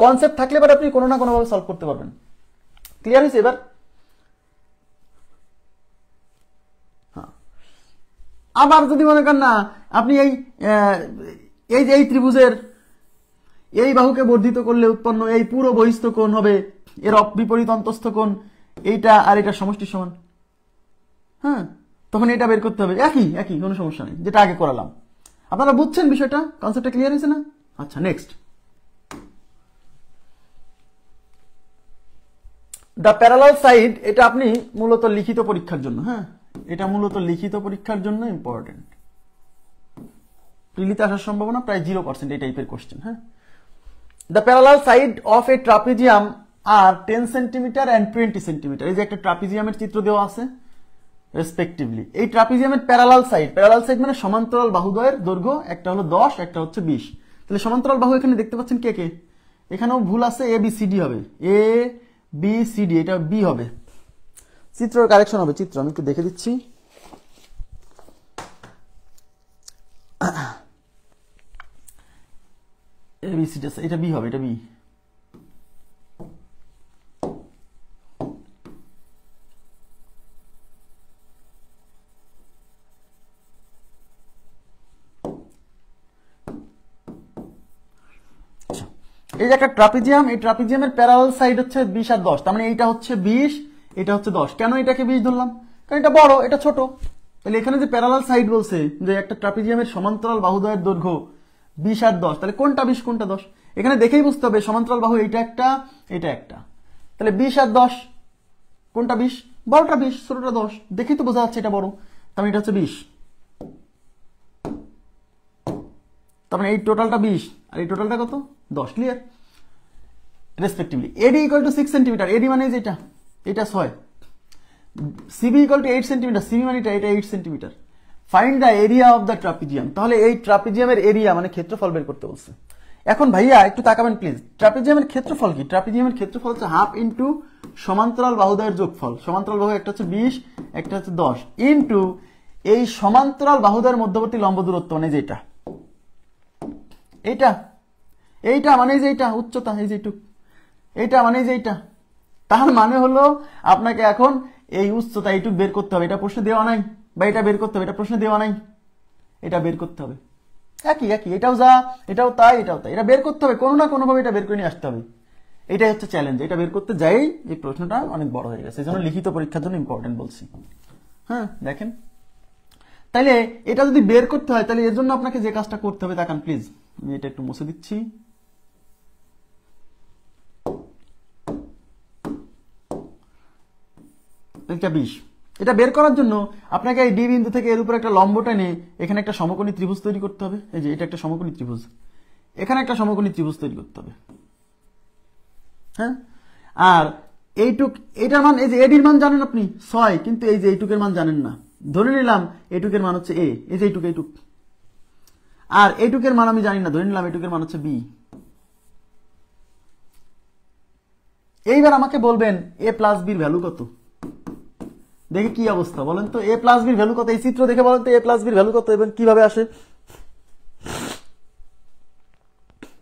কনসেপ্ট থাকলে এবার আপনি কোনো না কোনো ভাবে সলভ করতে পারবেন। ক্লিয়ার হয়েছে এবার? আবার যদি মনে করেন না আপনি এই যে এই ত্রিভুজের এই বাহুকে বর্ধিত করলে উৎপন্ন এই পুরো বহিস্থ কোণ হবে এর বিপরীত অন্তস্থ কোণ এইটা আর এটা সমষ্টির সমান, হ্যাঁ, তখন এটা বের করতে হবে। একই কোনো সমস্যা নেই, যেটা আগে করালাম। আপনারা বুঝছেন বিষয়টা? কনসেপ্টটা ক্লিয়ার হয়েছে না? আচ্ছা, নেক্সট, দ্য প্যারালাল সাইড। এটা আপনি মূলত লিখিত পরীক্ষার জন্য, হ্যাঁ, এটা মূলত লিখিত পরীক্ষার জন্য ইম্পর্টেন্ট। প্রিলিতে আসার সম্ভাবনা প্রায় 0% এই টাইপের কোশ্চেন, হ্যাঁ। The parallel side of a trapezium are 10 centimetre and 20 centimetre. এই যে একটা ট্রাপিজিয়ামের চিত্র দেওয়া আছে রেসপেক্টিভলি। এই ট্রাপিজিয়ামের প্যারালাল সাইড মানে সমান্তরাল বাহুদ্বয়ের দৈর্ঘ্য, একটা হলো 10, একটা হচ্ছে 20। তাহলে সমান্তরাল বাহু এখানে দেখতে পাচ্ছেন কে কে? এখানেও ভুল আছে, এ বি সি ডি হবে, এ বি সি ডি, এটা বি হবে। চিত্রের কারেকশন হবে, চিত্র আমি একটু দেখে দিচ্ছি। এ বি সি ডি, এটা বি হবে, এটা বি। এই যে একটা ট্রাপিজিয়াম, এই ট্রাপিজিয়ামের প্যারালাল সাইড হচ্ছে 20 আর 10, তার মানে এইটা হচ্ছে 20, এটা হচ্ছে 10। কেন এটাকে 20 ধরলাম? কারণ এটা বড়, এটা ছোট। তাহলে এখানে যে প্যারালাল সাইড বলছে যে একটা ট্রাপিজিয়ামের সমান্তরাল বাহুদ্বয়ের দৈর্ঘ্য 20 আর 10, তাহলে কোনটা 20 কোনটা 10 এখানে দেখেই বুঝতে হবে। সমান্তরাল বাহু এইটা একটা, এটা একটা, তাহলে 20 আর 10 কোনটা 20? বড়টা 20, ছোটটা 10, দেখেই তো বোঝা যাচ্ছে এটা বড়, তার মানে এটা হচ্ছে 20। তার মানে এই টোটালটা 20 আর এই টোটালটা কত? 10। Clear? Respectively A D equal to 6 centimetre, A D মানে যেটা, এটা 6। C B equal to 8 centimetre, C B মানে এটা 8 centimetre. Find the area of the trapezium. তাহলে এই ট্রাপিজিয়ামের এরিয়া মানে ক্ষেত্রফল বের করতে বলছে। এখন ভাইয়া একটু তাকাবেন প্লিজ, ট্রাপিজিয়ামের ক্ষেত্রফল কি? ট্রাপিজিয়ামের ক্ষেত্রফল হচ্ছে হাফ ইন্টু সমান্তরাল বাহুদ্বয়ের যোগফল। সমান্তরাল বাহু একটা হচ্ছে 20, একটা হচ্ছে 10, ইন্টু এই সমান্তরাল বাহুদ্বয়ের মধ্যবর্তী লম্ব দূরত্ব মানে যেটা, এইটা মানে যে এটা উচ্চতা, এই যে এইটা মানে যে এইটা। তার মানে হলো আপনাকে এখন এই উচ্চতা এইটুক বের করতে হবে। এটা প্রশ্নে দেওয়া নাই, বা এটা বের করতে হবে, এটা প্রশ্নে দেওয়া নাই, এটা বের করতে হবে। একই, এটাও যা, এটাও তাই, এটাও তাই, এটা বের করতে হবে, কোনো না কোনো ভাবে এটা বের করে নিয়ে আসতে হবে। এটাই হচ্ছে চ্যালেঞ্জ। এটা বের করতে যাই এই প্রশ্নটা অনেক বড় হয়ে গেছে, এই জন্য লিখিত পরীক্ষার জন্য ইম্পর্টেন্ট বলছি। হ্যাঁ, দেখেন, তাইলে এটা যদি বের করতে হয় তাহলে এর জন্য আপনাকে যে কাজটা করতে হবে, তাকান প্লিজ, আমি এটা একটু মুছে দিচ্ছি। এটা 20, এটা বের করার জন্য আপনাকে এই ডি বিন্দু থেকে এর উপর একটা লম্ব টেনে এখানে একটা সমকোণী ত্রিভুজ তৈরি করতে হবে। এই যে এটা একটা সমকোণী ত্রিভুজ, এখানে একটা সমকোণী ত্রিভুজ তৈরি করতে হবে, হ্যাঁ। আর এইটুক, এটার মান, এই যে এডির মান জানেন আপনি 6, কিন্তু এই যে এইটুকের মান জানেন না। ধরে নিলাম এইটুকের মান হচ্ছে এ, এই যে এইটুক, আর এইটুকের মান আমি জানি না, ধরে নিলাম এইটুকের মান হচ্ছে বি। এইবার আমাকে বলবেন এ প্লাস বির ভ্যালু কত? দেখে কি অবস্থা বলেন তো, এ প্লাস বির ভ্যালু কত? এই চিত্র দেখে বলেন তো এ প্লাস বির ভ্যালু কত এবং কিভাবে আসে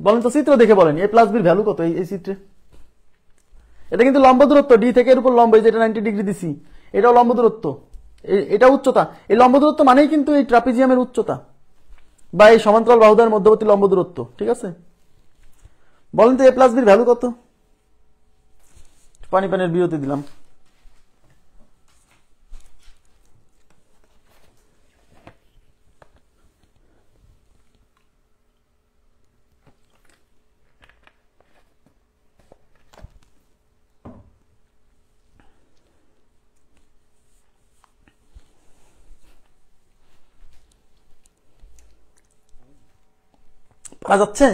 বলেন তো, চিত্র দেখে বলেন এ প্লাস বির ভ্যালু কত এই চিত্রে। এটা কিন্তু লম্ব দূরত্ব, ডি থেকে এর উপর লম্ব, এই যেটা 90 ডিগ্রি দিছি, এটাও লম্ব দূরত্ব, এটা উচ্চতা। এই লম্ব দূরত্ব মানেই কিন্তু এই ট্রাপিজিয়ামের উচ্চতা বা এই সমান্তরাল বাহুদ্বয়ের মধ্যবর্তী লম্ব দূরত্ব, ঠিক আছে? বলেন তো এ প্লাস বির ভ্যালু কত? পানির বিরতি দিলাম। পাওয়া যাচ্ছে?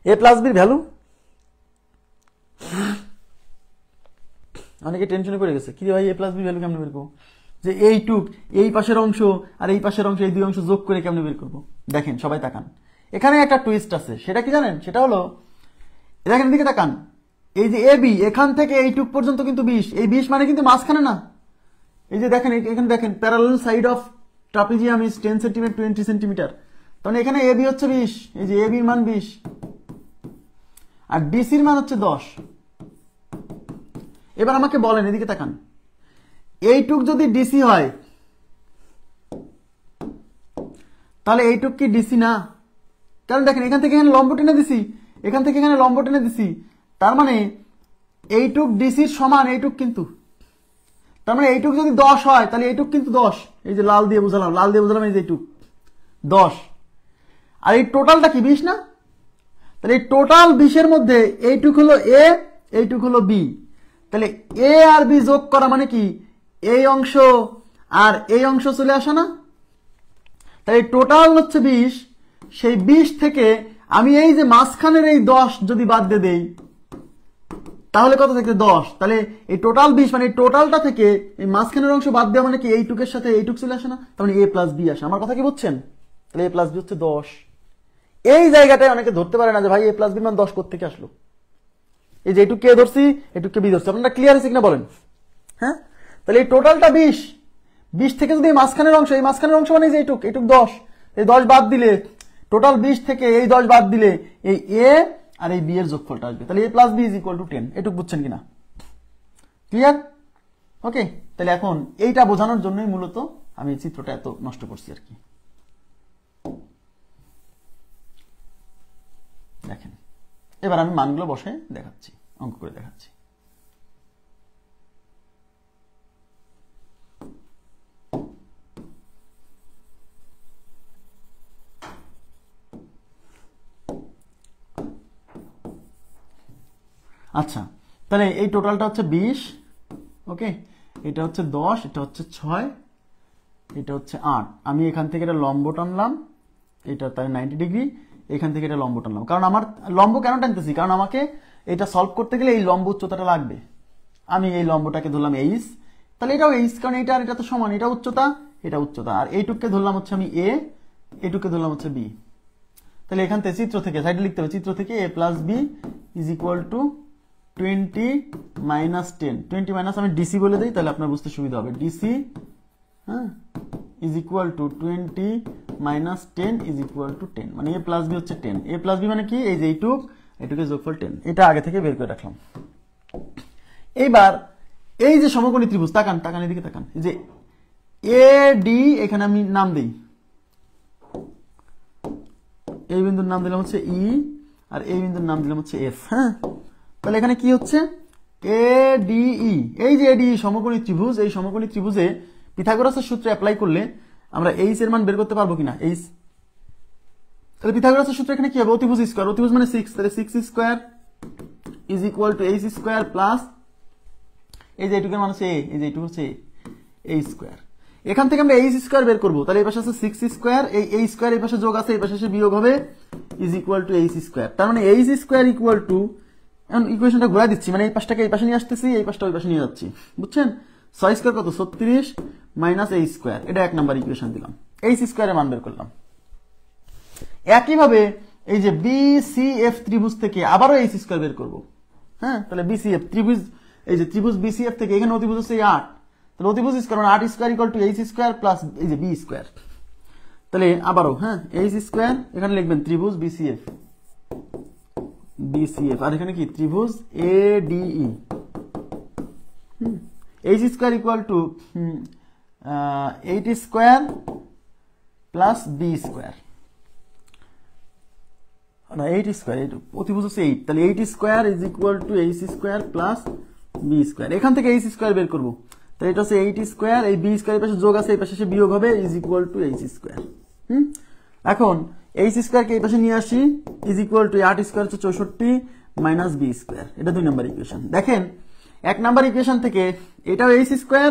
এ প্লাস বির ভ্যালু অনেকে টেনশনে পড়ে গেছে, কি ভাই a প্লাস বি ভ্যালু কেমনে বের করবো, যে এইটুক এই পাশের অংশ আর এই পাশের অংশ এই দুই অংশ যোগ করে কেমনে বের করবো। দেখেন সবাই তাকান, এখানে একটা টুইস্ট আছে, সেটা কি জানেন, সেটা হলো দেখেন দিকে তাকান, এই যে এ বি এখান থেকে এইটুক পর্যন্ত কিন্তু 20, এই 20 মানে কিন্তু মাঝখানে না, এই যে দেখেন এখানে দেখেন parallel side of trapezium is 10 centimetre 20 centimetre, তাহলে এখানে এবি হচ্ছে 20, এই যে এবির মান 20 আর ডিসির মান হচ্ছে 10। এবার আমাকে বলেন এদিকে তাকান, এইটুক যদি ডিসি হয় তাহলে এইটুক কি ডিসি না? কারণ দেখেন এখান থেকে এখানে লম্ব টেনে দিছি, এখান থেকে এখানে লম্ব টেনে দিছি, তার মানে এইটুক ডিসির সমান এইটুক, কিন্তু তার মানে এইটুক যদি 10 হয় তাহলে এইটুক কিন্তু 10, এই যে লাল দিয়ে বুঝালাম এই যে এইটুক 10, আর এই টোটালটা কি 20 না? তাহলে এই টোটাল 20 এর মধ্যে এইটুক হলো এ, এইটুক হলো বি, তাহলে এ আর বি যোগ করা মানে কি এই অংশ আর এই অংশ চলে আসা না? তাই টোটাল হচ্ছে 20, সেই 20 থেকে আমি এই যে মাঝখানের এই 10 যদি বাদ দিয়ে দেই তাহলে কত থাকে 10, তাহলে এই টোটাল 20 মানে এই টোটালটা থেকে এই মাঝখানের অংশ বাদ দেওয়া মানে কি এইটুকের সাথে এইটুক চলে আসে না, তার মানে a প্লাস বি আসে। আমার কথা কি বুঝছেন? তাহলে a প্লাস বি হচ্ছে 10। এই জায়গাটায় অনেকে ধরতে পারে না যে ভাই a প্লাস বি মান 10 কোথা থেকে আসলো, এই যে এইটুক কে ধরছি এইটুক কে বি ধরছি, আপনারা ক্লিয়ার আছে কিনা বলেন? হ্যাঁ, তাহলে এই টোটালটা 20 থেকে যদি এই মাঝখানের অংশ মানে যে এইটুক 10, এই 10 বাদ দিলে টোটাল 20 থেকে এই 10 বাদ দিলে এই a আর এই b এর যোগফলটা আসবে, তাহলে a plus B is equal to 10। এটুক বুঝছেন কিনা? ক্লিয়ার? ওকে, তাহলে এখন এইটা বোঝানোর জন্যই মূলত আমি এই চিত্রটা এত নষ্ট করছি আর কি। দেখেন এবার আমি মানগুলো বসে দেখাচ্ছি, অঙ্ক করে দেখাচ্ছি। আচ্ছা, তাহলে এই টোটালটা হচ্ছে 20, ওকে, এটা হচ্ছে 10, এটা হচ্ছে 6, এটা হচ্ছে 8। আমি এখান থেকে এটা লম্ব টানলাম, এটা তাই 90 ডিগ্রি, এখান থেকে এটা লম্ব টানলাম, কারণ আমার লম্ব কেন টানতেছি, কারণ আমাকে এটা সলভ করতে গেলে এই লম্ব উচ্চতাটা লাগবে। আমি এই লম্বটাকে ধরলাম এইচ, তাহলে এটাও এইচ, কারণ এটা আর এটা তো সমান, এটা উচ্চতা এটা উচ্চতা, আর এইটুককে ধরলাম হচ্ছে আমি এ, এইটুককে ধরলাম হচ্ছে বি। তাহলে এখান থেকে চিত্র থেকে সাইডে লিখতে হবে, চিত্র থেকে a plus B is equal to 20 minus 10, 20 minus আমি ডিসি বলে দিই তাহলে আপনার বুঝতে সুবিধা হবে, ডিসি হ্যাঁ is equal to 20 minus 10 is equal to 10, মানে a প্লাস বি হচ্ছে 10। a প্লাস বি মানে কি, এই যে এইটুকের যোগফল 10, এটা আগে থেকে বের করে রাখলাম। এইবার এই যে সমকোণী ত্রিভুজ, তাকান এদিকে তাকান, এই যে এ ডি, এখানে আমি নাম দিই, এই বিন্দুর নাম দিলাম হচ্ছে ই, আর এই বিন্দুর নাম দিলাম হচ্ছে এফ। হ্যাঁ, তাহলে এখানে কি হচ্ছে এডিই, এই যে এডিই সমকোণী ত্রিভুজ, এই সমকোণী ত্রিভুজে পিথাগোরাসের সূত্র অ্যাপ্লাই করলে আমরা এইচ এর মান বের করতে পারবো কিনা, এইচ। তাহলে পিথাগোরাসের সূত্র এখানে কি হবে, অতিভুজ স্কয়ার, অতিভুজ মানে 6, তাহলে 6 square is equal to h square plus এই যে এইটুকুর মান হচ্ছে এ, এই যে এইটুকু হচ্ছে এ স্কয়ার। এখান থেকে আমরা এইচ স্কয়ার বের করবো, তাহলে এই পাশে আছে 6 স্কয়ার, এই স্কয়ার এই পাশে যোগ আছে, এই পাশে এসে বিয়োগ হবে, is equal to h square. তার মানে এইচ স্কয়ার ইকুয়াল টু, এখন ইকুয়েশনটা ঘুরে দিচ্ছি, মানে এই পাশটাকে এই পাশে নিয়ে আসতেছি, এই পাশটা ওই পাশে নিয়ে যাচ্ছি, বুঝছেন? 6 স্কয়ার কত 36 মাইনাস এইচ স্কয়ার, এটা 1 নাম্বার ইকুয়েশন দিলাম, এইচ স্কয়ারের মান বের করলাম। একইভাবে এই যে বিসিএফ ত্রিভুজ থেকে আবারও এইচ স্কয়ার বের করব। হ্যাঁ, তাহলে বিসিএফ ত্রিভুজ, এই যে ত্রিভুজ বিসিএফ থেকে এখানে অতিভুজ হচ্ছে 8, তাহলে অতিভুজ স্কয়ার মানে 8 square equal to h square plus এই যে বি স্কয়ার। তাহলে আবারও হ্যাঁ এইচ স্কয়ার, এখানে লিখবেন ত্রিভুজ বিসিএফ, আর এখানে কি ত্রিভুজ ADE, h square equal to 8 square plus b square, না 8 স্কয়ার, অতিভুজ হচ্ছে 8, তাহলে 8 square is equal to h square plus b square. এখান থেকে এইচ স্কয়ার বের করবো, তাহলে এটা হচ্ছে 8 স্কয়ার, এই বি স্কয়ার এর পাশে যোগ আছে, এই পাশে এসে বিয়োগ হবে, is equal to h square. এখন এইচ স্কয়ারকে এই পাশে নিয়ে আসি, ইজ ইকুয়াল টু 8 স্কয়ার হচ্ছে 64 মাইনাস বি স্কয়ার, এটা 2 নাম্বার ইকুয়েশন। দেখেন 1 নাম্বার ইকুয়েশন থেকে এটাও এইচ স্কয়ার,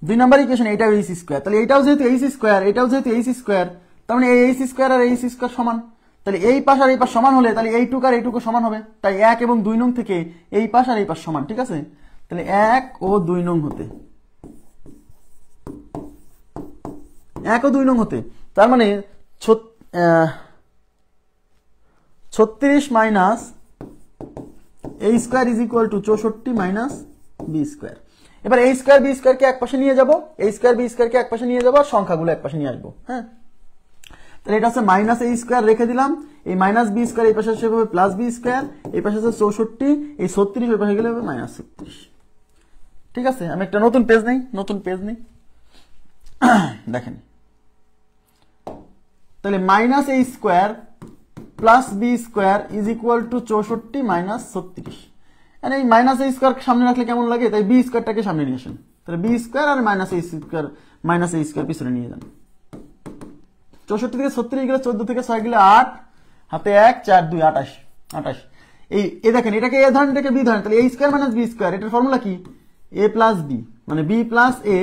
2 নাম্বার ইকুয়েশন এটাও এইচ স্কয়ার, তাহলে এটাও যেহেতু এইচ স্কয়ার, এটাও যেহেতু এইচ স্কয়ার, তার মানে এই এইচ স্কয়ার আর এইচ স্কয়ার সমান, তাহলে এই পাশ আর এই পাশ সমান হলে তাহলে এইটুকু আর এইটুকু সমান হবে, তাই 1 এবং 2 নং থেকে এই পাশ আর এই পাশ সমান, ঠিক আছে? তাহলে 1 ও 2 নং হতে, 1 ও 2 নং হতে, তার মানে 36 minus a square is equal to 64 minus b square. এবার a স্কয়ার b স্কয়ারকে এক পাশে নিয়ে যাব, a স্কয়ার b স্কয়ারকে এক পাশে নিয়ে যাব, আর সংখ্যাগুলো এক পাশে নিয়ে আসবো। হ্যাঁ, তাহলে এটা হচ্ছে মাইনাস a স্কয়ার রেখে দিলাম, এই মাইনাস b স্কয়ার এই পাশে আসে হবে প্লাস b স্কয়ার, এই পাশে আছে 64, এই 36 ওই পাশে গেলে হবে মাইনাস 36। ঠিক আছে, আমি একটা নতুন পেজ নেই, দেখেন, তাহলে minus a square plus b square is equal to 64 minus 36। মানে এই মাইনাস a স্কয়ার সামনে রাখলে কেমন লাগে, তাই b স্কয়ারটাকে সামনে নিয়ে আসেন, তাহলে b স্কয়ার আর মাইনাস a স্কয়ার পিছনে নিয়ে যান। 64 থেকে 36 গেলে 14 থেকে 6 গেলে 8, হাতে 1 4 2 28। এই দেখেন, এটাকে a ধরেন, এটাকে b ধরেন, তাহলে a square minus b square, এটার ফর্মুলা কি, a প্লাস b মানে b plus a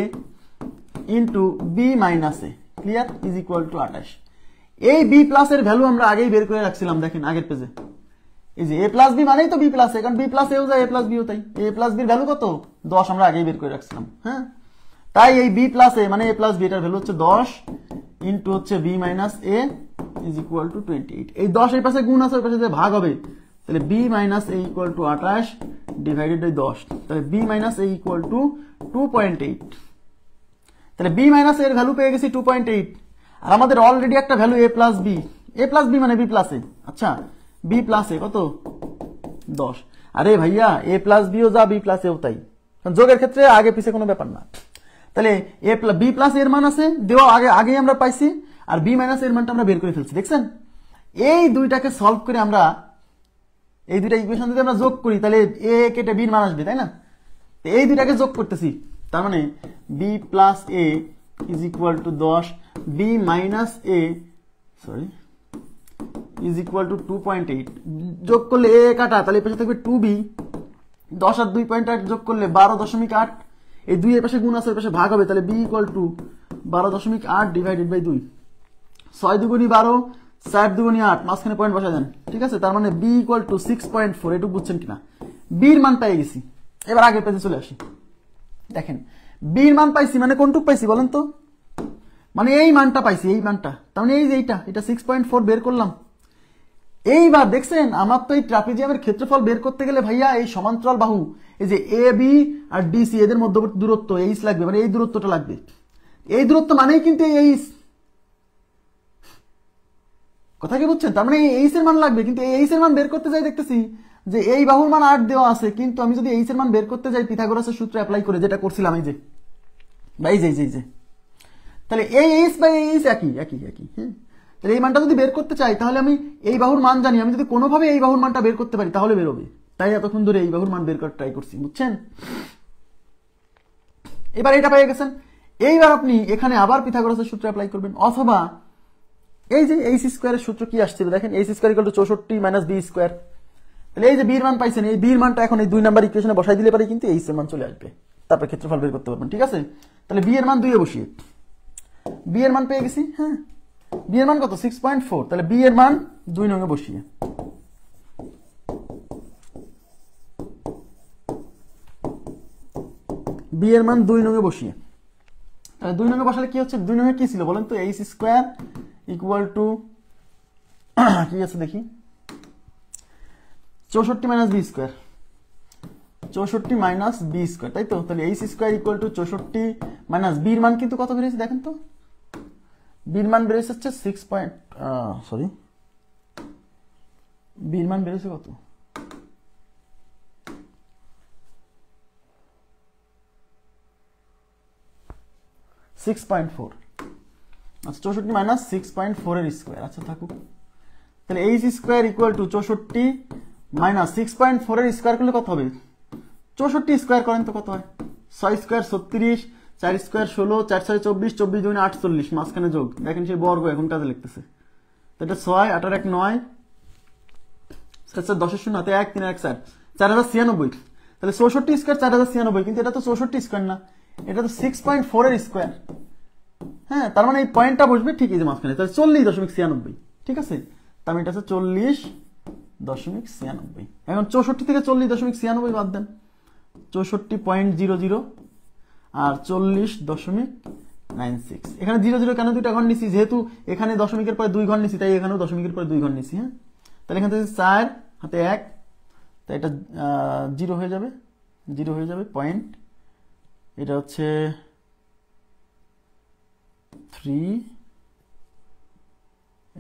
into b মাইনাস a, clear, is equal to 28। এই b প্লাস এর ভ্যালু আমরা আগেই বের করে রাখছিলাম, দেখেন আগের পেজে, এই যে a প্লাস b মানেই তো b প্লাস a, কারণ b প্লাস a ও যায় a প্লাস b ও তাই, a প্লাস b এর ভ্যালু কত 10, আমরা আগেই বের করে রাখছিলাম। হ্যাঁ, তাই এই b প্লাস a মানে a প্লাস b এটার ভ্যালু হচ্ছে 10 ইন্টু হচ্ছে b মাইনাস a ইজ ইকুয়াল টু 28। এই 10 এই পাশে গুণ আছে, ওই পাশে যে ভাগ হবে, তাহলে b মাইনাস a equal to 28 divided by 10, তাহলে b মাইনাস a ইকুয়াল টু 2.8। তাহলে b মাইনাস এর ভ্যালু পেয়ে গেছি 2.8, আর আমাদের অলরেডি একটা ভ্যালু a প্লাস b মানে b প্লাস a, আচ্ছা b প্লাস a কত 10। আরে ভাইয়া a প্লাস b ও যা b প্লাস a ও তাই, যোগের ক্ষেত্রে আগে পিছে কোনো ব্যাপার না। তাহলে b প্লাস এর মান আছে দেওয়া, আগে আমরা পাইছি, আর b মাইনাস এর মানটা আমরা বের করে ফেলছি, দেখছেন। এই দুইটাকে সলভ করে আমরা, এই দুইটা ইকুয়েশন যদি আমরা যোগ করি, তাহলে a কেটে b এর মান আসবে, তাই না। এই দুইটাকে যোগ করতেছি, তার মানে b plus a is equal to 10, b মাইনাস a ইজ ইকুয়াল টু 2.8। যোগ করলে a কাটা, তাহলে এই পাশে থাকবে 2b, 10 আর 2.8 যোগ করলে 12.8, এই 2 এর পাশে গুণ আছে, এর পাশে ভাগ হবে, তাহলে b equal to 12.8 divided by 2, 6 দুগুণী 12, 4 দুগুণী 8, মাঝখানে পয়েন্ট বসা দেন। ঠিক আছে, তার মানে b ইকুয়াল টু 6.4, এটুকু বুঝছেন কিনা, b এর মান পেয়ে গেছি। এবার আগের পেজে চলে আসি, দেখেন b এর মান পাইছি, মানে কোনটুক পাইছি বলেন তো, মানে এই মানটা পাইছি, এই মানটা, তার মানে এই যে এটা 6.4 বের করলাম। এইবার দেখছেন, আমার তো এই ট্রাপিজিয়ামের ক্ষেত্রফল বের করতে গেলে ভাইয়া এই সমান্তরাল বাহু, এই যে এ বি আর ডিসি এদের মধ্যবর্তী দূরত্ব এইচ লাগবে, মানে এই দূরত্বটা লাগবে। এই দূরত্ব মানেই কিন্তু এইচ, কথা কি বুঝছেন, তার মানে এই এইচ এর মান লাগবে। কিন্তু এই এইচ এর মান বের করতে যাই দেখতেছি যে এই বাহুর মান 8 দেওয়া আছে, কিন্তু আমি যদি এইচ এর মান বের করতে যাই পিথাগোরাসের সূত্র অ্যাপ্লাই করে, যেটা করছিলাম এই যে, বা এই যে, তাহলে এই এইচ বাই এইচ একই। হ্যাঁ, তাহলে এই মানটা যদি বের করতে চাই, তাহলে আমি এই বাহুর মান জানি, আমি যদি কোনোভাবে এই বাহুর মানটা বের করতে পারি তাহলে বেরোবে, তাই এতক্ষণ ধরে এই বাহুর মান বের করার ট্রাই করছি, বুঝছেন। এবার এটা পেয়ে গেছেন, এইবার আপনি এখানে আবার পিথাগোরাসের সূত্র অ্যাপ্লাই করবেন, অথবা এই যে এইচ স্কয়ারের সূত্র কি আসছিল দেখেন, h square equal to 64 minus b square. তাহলে এই যে বি এর মান পাইছেন, এই বি এর মানটা এখন এই 2 নাম্বার ইকুয়েশনে বসাই দিলে পারে, কিন্তু এইচ এর মান চলে আসবে, তারপর ক্ষেত্রফল বের করতে পারবেন। ঠিক আছে, তাহলে বি এর মান 2 এ বসিয়ে বি এর মান পেয়ে গেছি। হ্যাঁ, বি এর মান কত 6.4, তাহলে বি এর মান 2 নং এ বসিয়ে, বি এর মান 2 নং এ বসিয়ে, তাহলে 2 নং এ বসালে কি হচ্ছে, 2 নং এ কি ছিল বলেন তো, এইচ স্কয়ার ইকুয়াল টু কি আছে দেখি, 64 minus b square, 64 minus b square, তাই তো। তাহলে h square equal to 64 minus b এর মান কিন্তু কত বেরিয়েছে দেখেন তো, বি এর মান বেরিয়েছে হচ্ছে 6 পয়েন্ট, সরি বি এর মান বেরিয়েছে কত, 6.4, আচ্ছা 64 মাইনাস 6.4 এর স্কয়ার, আচ্ছা থাকুক। তাহলে h square equal to 64 minus 6.4 এর স্কয়ার করলে কত হবে, 64 স্কয়ার করেন তো কত হয়, 6 স্কয়ার 36, 4 স্কয়ার 16, 4 6 24, 24 দুগুণে 48, মাঝখানে যোগ, দেখেন সেই বর্গ এখন কাজে লিখতেছে, তো এটা 6, 8 আর 1 9, 7 10 এর 0 হাতে 1 3 1 4, 4096। তাহলে 64 স্কয়ার 4096, কিন্তু এটা তো 64 স্কয়ার না, এটা তো 6.4 এর স্কয়ার। হ্যাঁ, তার মানে এই পয়েন্টটা বসবে ঠিক এই যে মাঝখানে, তাহলে 40.96। ঠিক আছে, তার মানে এটা হচ্ছে 40.96। এখন 64 থেকে 40.96 বাদ দেন, 64.00 আর 40.96। এখানে 00 কেন দুইটা ঘর নিছি, যেহেতু এখানে দশমিকের পরে 2 ঘর নিছি, তাই এখানেও দশমিকের পরে 2 ঘর নিছি। হ্যাঁ, তাহলে এখান থেকে 4 হাতে 1, তাই এটা 0 হয়ে যাবে, 0 হয়ে যাবে পয়েন্ট। এটা হচ্ছে 3,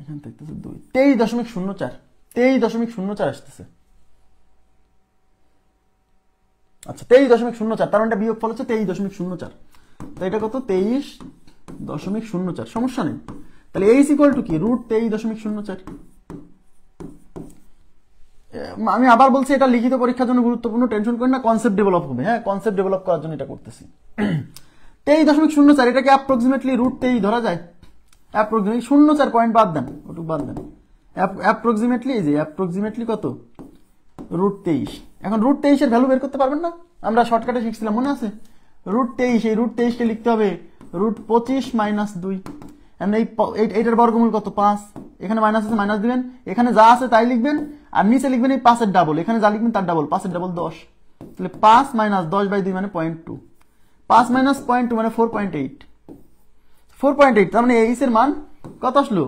এখান থেকে 2, 23.04, 23.04 আসতেছে। আচ্ছা 23.04, তার মানে বিয়োগ ফল হচ্ছে 23.04, তো এটা কত 23.04, সমস্যা নেই। তাহলে এইচ ইকুয়াল টু কি, √23.04। আমি আবার বলছি, এটা লিখিত পরীক্ষার জন্য গুরুত্বপূর্ণ, টেনশন করেন না, কনসেপ্ট ডেভেলপ হবে। হ্যাঁ, কনসেপ্ট ডেভেলপ করার জন্য এটা করতেছি। 23.04, এটাকে অ্যাপ্রক্সিমেটলি √23 ধরা যায়। অ্যাপ্রক্সিমেটলি 04 পয়েন্ট বাদ দেন, ওটুকু বাদ দেন। অ্যাপ্রক্সিমেটলি এই যে অ্যাপ্রক্সিমেটলি কত, √23। এখন √23 এর ভ্যালু বের করতে পারবেন না, আমরা শর্টকাটে শিখছিলাম, মনে আছে? √23, এই √23 কে লিখতে হবে √25 - 2। এইটার বর্গমূল কত, 5। এখানে মাইনাস আছে, মাইনাস দিবেন, এখানে যা আছে তাই লিখবেন, আর নিচে লিখবেন এই 5 এর ডাবল, এখানে যা লিখবেন তার ডাবল, 5 এর ডাবল 10। তাহলে 5 - 10/2 মানে 0.2, 5 - 0.2 মানে 4.8, 4.8। তার মানে এইচ এর মান কত আসলো,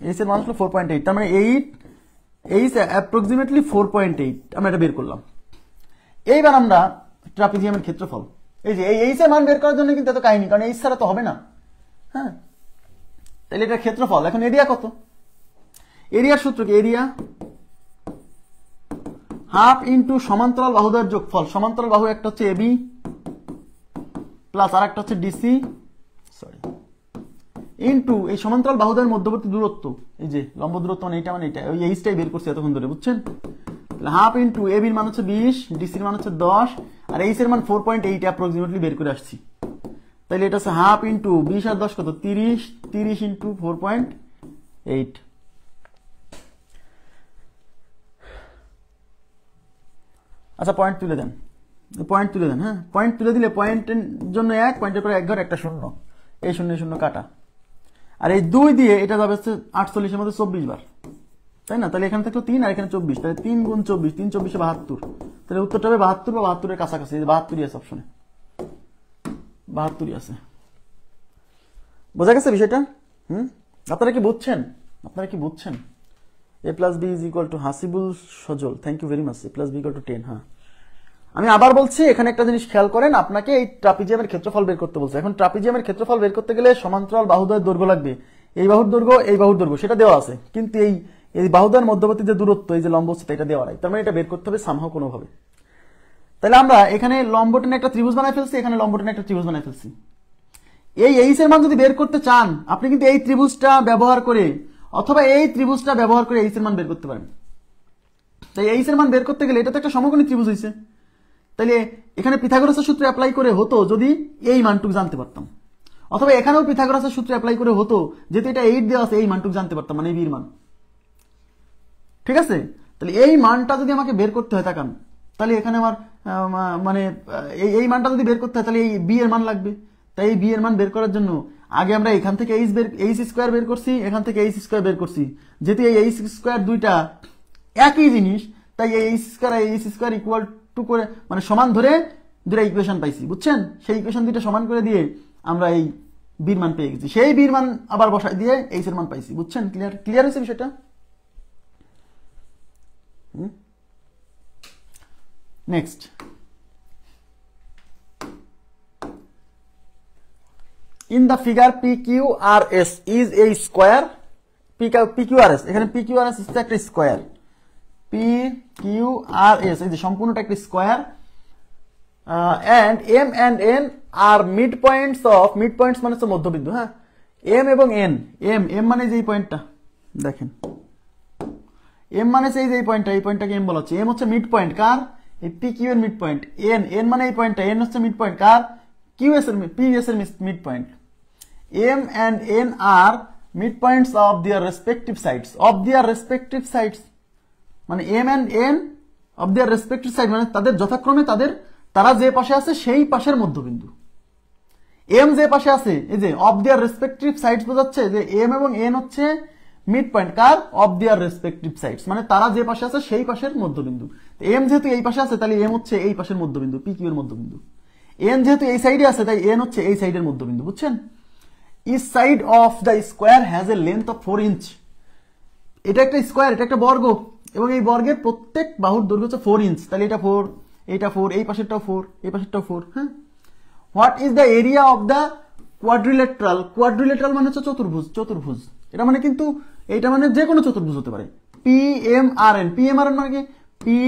এইচ এর মান আসলো 4.8, তার মানে এইচ অ্যাপ্রক্সিমেটলি 4.8, আমরা এটা বের করলাম। এইবার আমরা ট্রাপিজিয়ামের ক্ষেত্রফল, এই যে এই এইচ এর মান বের করার জন্য কিন্তু এত কাহিনী, কারণ এইচ ছাড়া তো হবে না। হ্যাঁ, তাহলে এটা ক্ষেত্রফল। এখন এরিয়া কত, এরিয়ার সূত্র কি, এরিয়া হাফ ইন্টু সমান্তরাল বাহুদ্বয়ের যোগফল। সমান্তরাল বাহু একটা হচ্ছে এবি প্লাস আর একটা হচ্ছে ডিসি, সরি, ইন্টু এই সমান্তরাল বাহুদ্বয়ের মধ্যবর্তী দূরত্ব, এই যে লম্ব দূরত্ব মানে এইটা, মানে এইটা, ওই এইচটাই বের করছি এতক্ষণ ধরে, বুঝছেন? হাফ ইন্টু এবির মান হচ্ছে 20, ডিসির মান হচ্ছে 10, আর এইচ এর মান 4.8 অ্যাপ্রক্সিমেটলি বের করে আসছি। তাহলে এটা হচ্ছে হাফ ইন্টু 20 আর 10 কত, 30, 30 ইন্টু 4.8। আচ্ছা পয়েন্ট তুলে দেন, পয়েন্ট তুলে দেন। হ্যাঁ, পয়েন্ট তুলে দিলে পয়েন্টের জন্য 1, পয়েন্টের পরে 1 ঘর, একটা শূন্য, এই শূন্য শূন্য কাটা, আর এই 2 দিয়ে এটা যাবে হচ্ছে 48 এর মধ্যে 24 বার, তাই না? তাহলে এখানে থাকলো 3 আর এখানে 24, তাহলে 3 × 24, 3 × 24 = 72। তাহলে উত্তরটা হবে 72 বা 72 এর কাছাকাছি, 72ই আছে অপশনে, 72ই আছে। বোঝা গেছে বিষয়টা? আপনারা কি বুঝছেন? আপনারা কি বুঝছেন? a + b = Hasibul Sajal, thank you very much. a + b = 10। হ্যাঁ, আমি আবার বলছি, এখানে একটা জিনিস খেয়াল করেন, আপনাকে এই ট্রাপিজিয়ামের ক্ষেত্রফল বের করতে বলছে। এখন ট্রাপিজিয়ামের ক্ষেত্রফল বের করতে গেলে সমান্তরাল বাহুদ্বয়ের দৈর্ঘ্য লাগবে, এই বাহুর দৈর্ঘ্য, এই বাহুর দৈর্ঘ্য, সেটা দেওয়া আছে, কিন্তু এই বাহুদ্বয়ের মধ্যবর্তী যে দূরত্ব, এই যে লম্ব উচ্চতা, এটা দেওয়া নাই। তার মানে এটা বের করতে হবে সামহাও কোনোভাবে। তাহলে আমরা এখানে লম্ব টেনে একটা ত্রিভুজ বানাই ফেলছি, এখানে লম্ব টেনে একটা ত্রিভুজ বানাই ফেলছি। এই এইচ এর মান যদি বের করতে চান, আপনি কিন্তু এই ত্রিভুজটা ব্যবহার করে অথবা এই ত্রিভুজটা ব্যবহার করে এইচ এর মান বের করতে পারেন। তাই এইচ এর মান বের করতে গেলে এটা তো একটা সমকোণী ত্রিভুজ হয়েছে, তাহলে এখানে পিথাগোরাসের সূত্র অ্যাপ্লাই করে হতো যদি এই মানটুকু জানতে পারতাম, অথবা এখানেও পিথাগোরাসের সূত্র অ্যাপ্লাই করে হতো যেহেতু এটা 8 দেওয়া আছে, এই মানটুকু জানতে পারতাম, মানে বি এর মান। ঠিক আছে, তাহলে এই মানটা যদি আমাকে বের করতে হয়, তাকান, তাহলে এখানে আমার মানে এই মানটা যদি বের করতে হয়, তাহলে এই বি এর মান লাগবে। তাই এই বি এর মান বের করার জন্য আগে আমরা এখান থেকে এইচ স্কোয়ার বের করছি, এখান থেকে এইচ স্কোয়ার বের করছি। যেহেতু এই এইচ স্কোয়ার দুইটা একই জিনিস, তাই এই এইচ স্কোয়ার ইকুয়াল টু করে, মানে সমান ধরে দুটা ইকুয়েশন পাইছি, বুঝছেন? সেই ইকুয়েশন দুইটা সমান করে দিয়ে আমরা এই বির মান পেয়ে গেছি, সেই বির মান আবার বসাই দিয়ে এইচ এর মান পাইছি, বুঝছেন? ক্লিয়ার হয়েছে বিষয়টা? Next, in the figure PQRS is a square, PQRS, এখানে PQRS হচ্ছে একটা স্কয়ার, PQRS এই যে সম্পূর্ণটা একটা square, and M and N are midpoints of, midpoints মানে হচ্ছে মধ্যবিন্দু। হ্যাঁ, M এবং N, M মানে যে এই পয়েন্টটা দেখেন, M মানে সেই যে এই পয়েন্টটা, এই পয়েন্টটাকে M বলা হচ্ছে। M হচ্ছে মিড পয়েন্ট কার, এই PQ এর মিড পয়েন্ট। N মানে এই পয়েন্টটা, N হচ্ছে মিড পয়েন্ট কার, QS এর, PS এর mid point. M and N are midpoints of their respective sides, of their respective sides, মানে M and N of their respective side মানে তাদের যথাক্রমে তারা যে পাশে আছে সেই পাশের মধ্যবিন্দু। M যে পাশে আছে, এই যে of their respective sides বোঝাচ্ছে যে M এবং N হচ্ছে mid point car of their respective sides, মানে তারা যে পাশে আছে সেই পাশের মধ্যবিন্দু। এম যেহেতু এই পাশে আছে তাহলে এম হচ্ছে এই পাশের মধ্যবিন্দু, পি কিউ এর মধ্যবিন্দু। এন যেহেতু এই সাইডে আছে তাই এন হচ্ছে এই সাইডের মধ্যবিন্দু, বুঝছেন? Each side of the square has a length of 4 inch. এটা একটা স্কোয়ার, এটা একটা বর্গ, এবং এই বর্গের প্রত্যেক বাহুর দৈর্ঘ্য হচ্ছে 4 ইঞ্চ। তাহলে এটা 4, এইটা 4, এই পাশেরটাও 4, এই পাশেরটাও 4। হ্যাঁ, what is the area of the quadrilateral? Quadrilateral মানে হচ্ছে চতুর্ভুজ, চতুর্ভুজ। এটা মানে কিন্তু এইটা মানে যে কোনো চতুর্ভুজ হতে পারে। P M R N, P M R N মানে কি? পি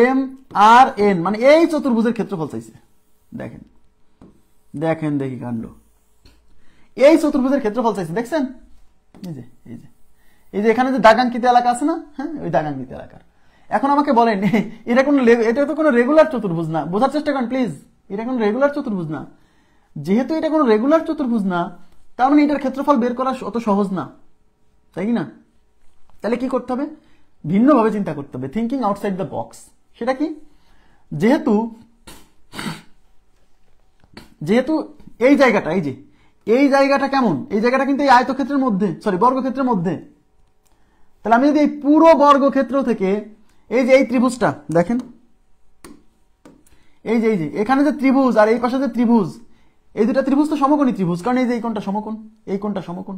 এম আর এন মানে এই চতুর্ভুজের ক্ষেত্রফল চাইছে। দেখেন দেখেন দেখি কাণ্ড, এই চতুর্ভুজের ক্ষেত্রফল চাইছে, দেখছেন? এই যে এই যে এই যে এখানে যে দাগাঙ্কিত এলাকা আছে না, হ্যাঁ, ওই দাগাঙ্কিত এলাকার। এখন আমাকে বলেন এটা তো কোনো রেগুলার চতুর্ভুজ না, বোঝার চেষ্টা করেন প্লিজ। এটা কোনো রেগুলার চতুর্ভুজ না। যেহেতু এটা কোনো রেগুলার চতুর্ভুজ না, তার মানে এটার ক্ষেত্রফল বের করা অত সহজ না, তাই কি না? তাহলে কি করতে হবে? ভিন্নভাবে চিন্তা করতে হবে, থিঙ্কিং আউটসাইড দ্য বক্স। সেটা কি? যেহেতু এই জায়গাটা, এই জায়গাটা কেমন? এই জায়গাটা কিন্তু এই আয়তক্ষেত্রের মধ্যে, সরি বর্গক্ষেত্রের মধ্যে। তাহলে আমি যদি এই পুরো বর্গক্ষেত্র থেকে এই যে এই ত্রিভুজটা দেখেন, এই যে এখানে যে ত্রিভুজ আর এই পাশে যে ত্রিভুজ, এই দুটা ত্রিভুজ তো সমকোণী ত্রিভুজ, কারণ এই যে এই কোণটা সমকোণ, এই কোণটা সমকোণ।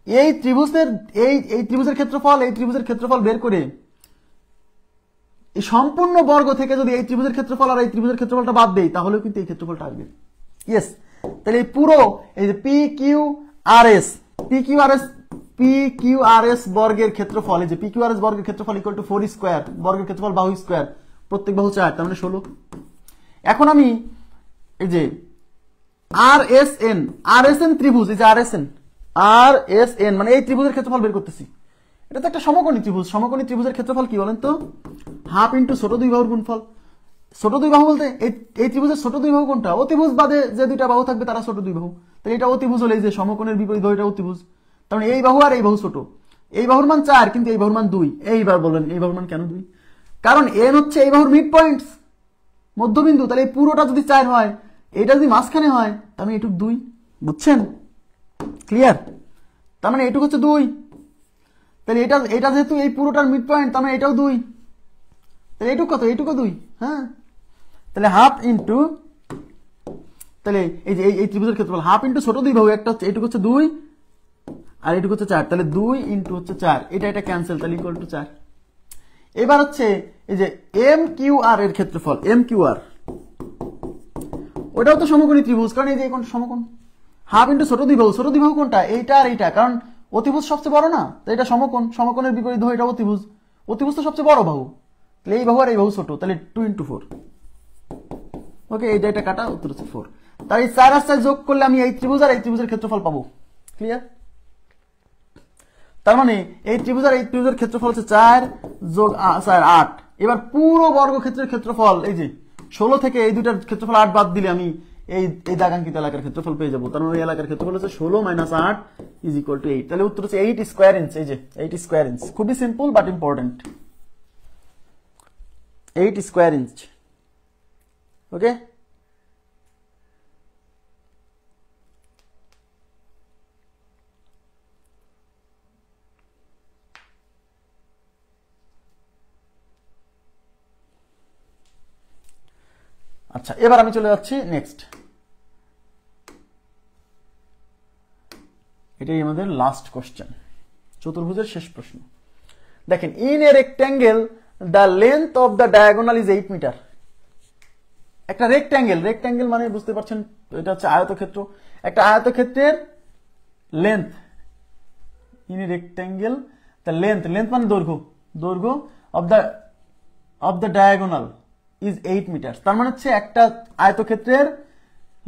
এই ত্রিভুজের এই ত্রিভুজের ক্ষেত্রফল, এই ত্রিভুজের ক্ষেত্রফল বের করে এই সম্পূর্ণ বর্গ থেকে যদি এই ত্রিভুজের ক্ষেত্রফল আর এই ত্রিভুজের ক্ষেত্রফলটা বাদ দেই, তাহলেও কিন্তু এই ক্ষেত্রফলটা আসবে। ইয়েস, তাহলে এই পুরো এই যে পি কিউ আর এস বর্গের ক্ষেত্রফল, এই যে পি কিউ আর এস বর্গের ক্ষেত্রফল ইকুয়াল টু 4 স্কয়ার, বর্গের ক্ষেত্রফল বাহু স্কয়ার, প্রত্যেক বাহু 4, তার মানে 16। এখন আমি এই যে আর এস এন ত্রিভুজ, এই যে আর এস এন মানে এই ত্রিভুজের ক্ষেত্রফল বের করতেছি। এটা তো একটা সমকোণী ত্রিভুজ। সমকোণী ত্রিভুজের ক্ষেত্রফল কি বলেন তো? হাফ ইন্টু ছোট দুই বাহুর গুণফল। ছোট দুই বাহু বলতে এই ত্রিভুজের ছোট দুই বাহু কোনটা? অতিভুজ বাদে যে দুইটা বাহু থাকবে তারা ছোট দুই বাহু। তাহলে এটা অতিভুজ হলে এই যে সমকোণের বিপরীত বাহু, এটা অতিভুজ। তার মানে এই বাহু আর এই বাহু ছোট। এই বাহুর মান 4 কিন্তু এই বাহুর মান 2। এইবার বলেন এই বাহুর মান কেন 2? কারণ এন হচ্ছে এই বাহুর মিড পয়েন্টস, মধ্যবিন্দু। তাহলে এই পুরোটা যদি 4 হয়, এটা যদি মাঝখানে হয়, তার মানে এটুক 2। বুঝছেন? ক্লিয়ার? তার মানে এটুক হচ্ছে 2। তাহলে এটা যেহেতু এই পুরোটার মিড পয়েন্ট, তার মানে এটাও 2। তাহলে এইটুক কত? এইটুকু 2। হ্যাঁ, তাহলে হাফ ইন্টু, তাহলে এই যে এই ত্রিভুজের ক্ষেত্রফল হাফ ইন্টু ছোট দুই বাহু, একটা হচ্ছে এইটুকু হচ্ছে 2 আর এইটুকু হচ্ছে 4। তাহলে 2 ইন্টু হচ্ছে 4, এটা ক্যান্সেল, তাহলে ইকুয়াল টু 4। এবার হচ্ছে এই যে এম কিউ আর এর ক্ষেত্রফল, এম কিউ আর ওটাও তো সমকোণী ত্রিভুজ, কারণ এই যে কোনটা সমকোণ। হাফ ইন্টু ছোট দুই বাহু কোনটা? এইটা আর এইটা, কারণ অতিভুজ সবচেয়ে বড় না, তো এটা সমকোণ, সমকোণের বিপরীত বাহু এটা অতিভুজ, অতিভুজ তো সবচেয়ে বড় বাহু। তাহলে এই বাহু আর এই বাহু ছোট, তাহলে 2 ইন্টু 4। ওকে, এটা কাটা, উত্তর হচ্ছে 4। তাই 4 আর 4 যোগ করলে আমি এই ত্রিভুজ আর এই ত্রিভুজের ক্ষেত্রফল পাবো। ক্লিয়ার? তার মানে এই ত্রিভুজ আর এই ত্রিভুজের ক্ষেত্রফল হচ্ছে 4 যোগ 4 8। এবার পুরো বর্গক্ষেত্রের ক্ষেত্রফল, এই যে 16 থেকে এই দুটার ক্ষেত্রফল 8 বাদ দিলে আমি এই দাগাঙ্কিত এলাকার ক্ষেত্রফল পেয়ে যাবো। তার মানে ওই এলাকার ক্ষেত্রফল হচ্ছে 16 মাইনাস 8 ইজ ইকুয়াল টু 8। তাহলে উত্তর হচ্ছে 8 স্কয়ার ইঞ্চ। এই যে 8 স্কয়ার ইঞ্চ, খুবই simple but important. 8 square inch. Okay, আচ্ছা, এবার আমি চলে যাচ্ছি নেক্সট। এটাই আমাদের লাস্ট কোশ্চেন, চতুর্ভুজের শেষ প্রশ্ন। দেখেন, in a rectangle the length of the diagonal is 8 metre. একটা রেক্ট্যাঙ্গেল মানে বুঝতে পারছেন, এটা হচ্ছে আয়তক্ষেত্র। একটা আয়তক্ষেত্রের length, in a rectangle the length মানে দৈর্ঘ্য of the diagonal is 8 metre. তার মানে হচ্ছে একটা আয়তক্ষেত্রের